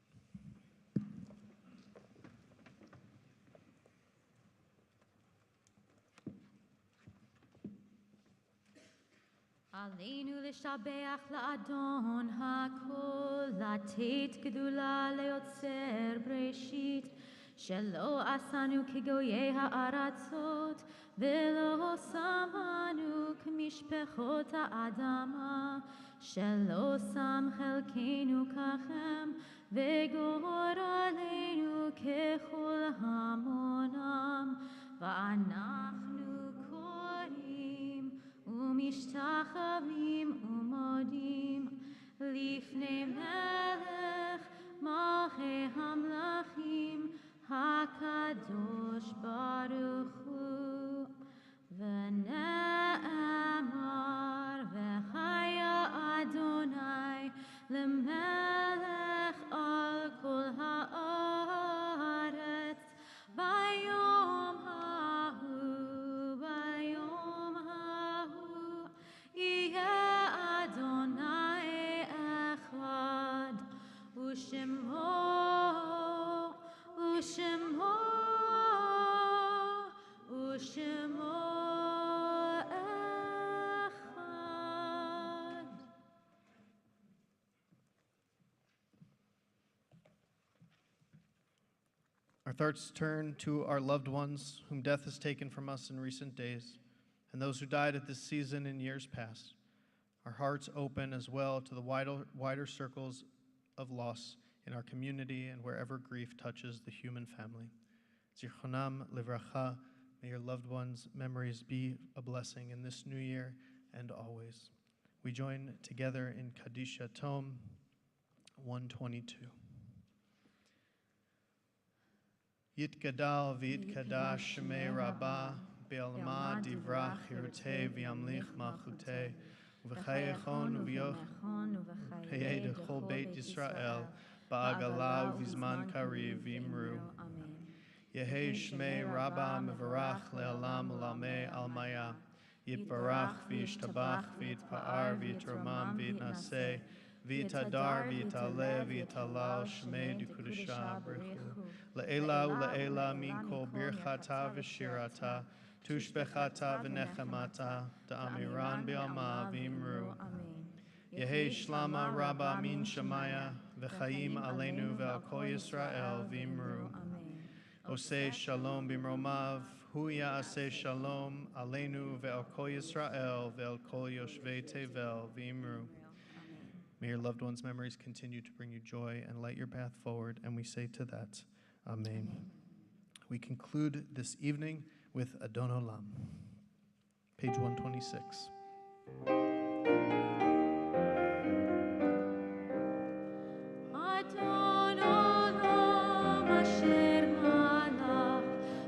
עלינו לשבח לאדון הכל, לתת גדולה ליוצר בראשית, שלא עשנו כגויי הארצות, ולא שמנו כמשפחות האדמה, שלא שם חלקנו ככם, וגורלנו ככל המונם, ואנחנו קוראים ומשתחווים ומודים לפני מלך מלכי המלכים הקדוש ברוך הוא. ונאמר וחיה אדוני למלך על כל הארץ ביום ההוא יהיה Our thoughts turn to our loved ones whom death has taken from us in recent days, and those who died at this season in years past. Our hearts open as well to the wider circles of loss in our community and wherever grief touches the human family. Zichronam livracha, may your loved ones' memories be a blessing in this new year and always. We join together in Kadisha Tome 122. Yitgadal v'yitkadash shemei Rabbah, be'alma divrach hirutei v'yamlich malchutei, v'chayechon v'yochei dechol beit Yisrael, ba'agala v'zman kariv v'imru. Yehei shmei Rabbah mevarach le'alam ulamei almaya, yitbarach v'yishtabach v'yitpa'ar v'yitromam v'yitnaseh, v'yitadar v'yitaleh v'yitalal shmei dukudusha brichu. Le'ela u'le'ela min kol birchata v'shirata, tushbechata v'nechemata, da'amiran bi'alma v'imru. Yehei shlama Rabbah min shamaya, v'chaim aleinu ve'al kol Yisrael v'imru. Oseh shalom b'mromav, hu ya'aseh shalom aleinu ve'al kol Yisrael ve'al kol yoshvei tevel v'imru. May your loved ones' memories continue to bring you joy and light your path forward, and we say to that, Amen. We conclude this evening with Adon Olam, page 126. Adon Olam asher malach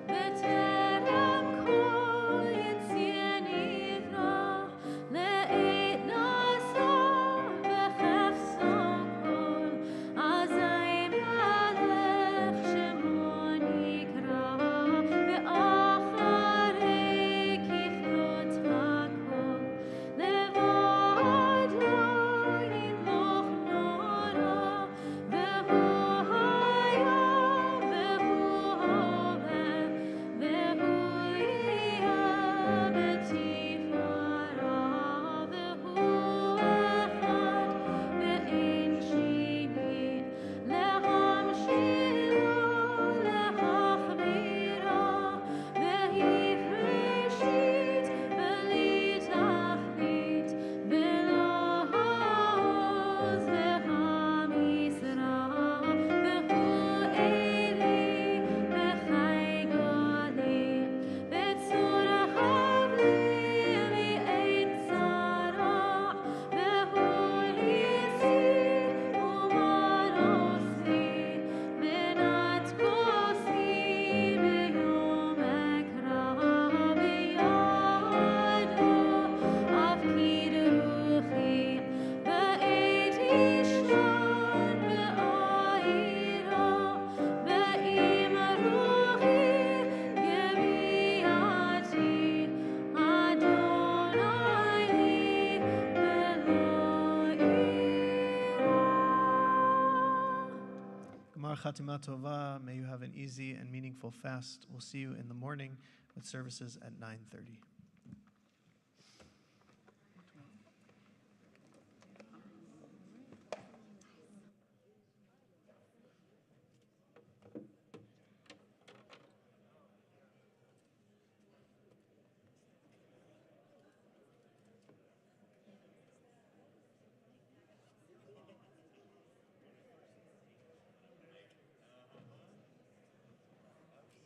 b'terem kol yitzir nivra le'et nasa v'chefso kol azay malach shemo nikra be'acharei kichlot hakol levad lo yimloch nora ve'hu haya ve'hu hove ve'hu yeh b'tifara ve'hu echad ve'en shini lehamshiro lehachmira ve'hi freshit ve'li tachlit ve'lo ha'oz ve'hamisra ve'hu eli ve'chai gali ve'tzur havli mi'et zara ve'hu lisi umarosi venat kosi b'yom ekra b'yado avkiruchi ve'et ishtan ve'ayira ve'im ruchi geviati Adonai li ve'lo Gemar Chatimah Tovah, may you have an easy and meaningful fast. We'll see you in the morning with services at 9:30.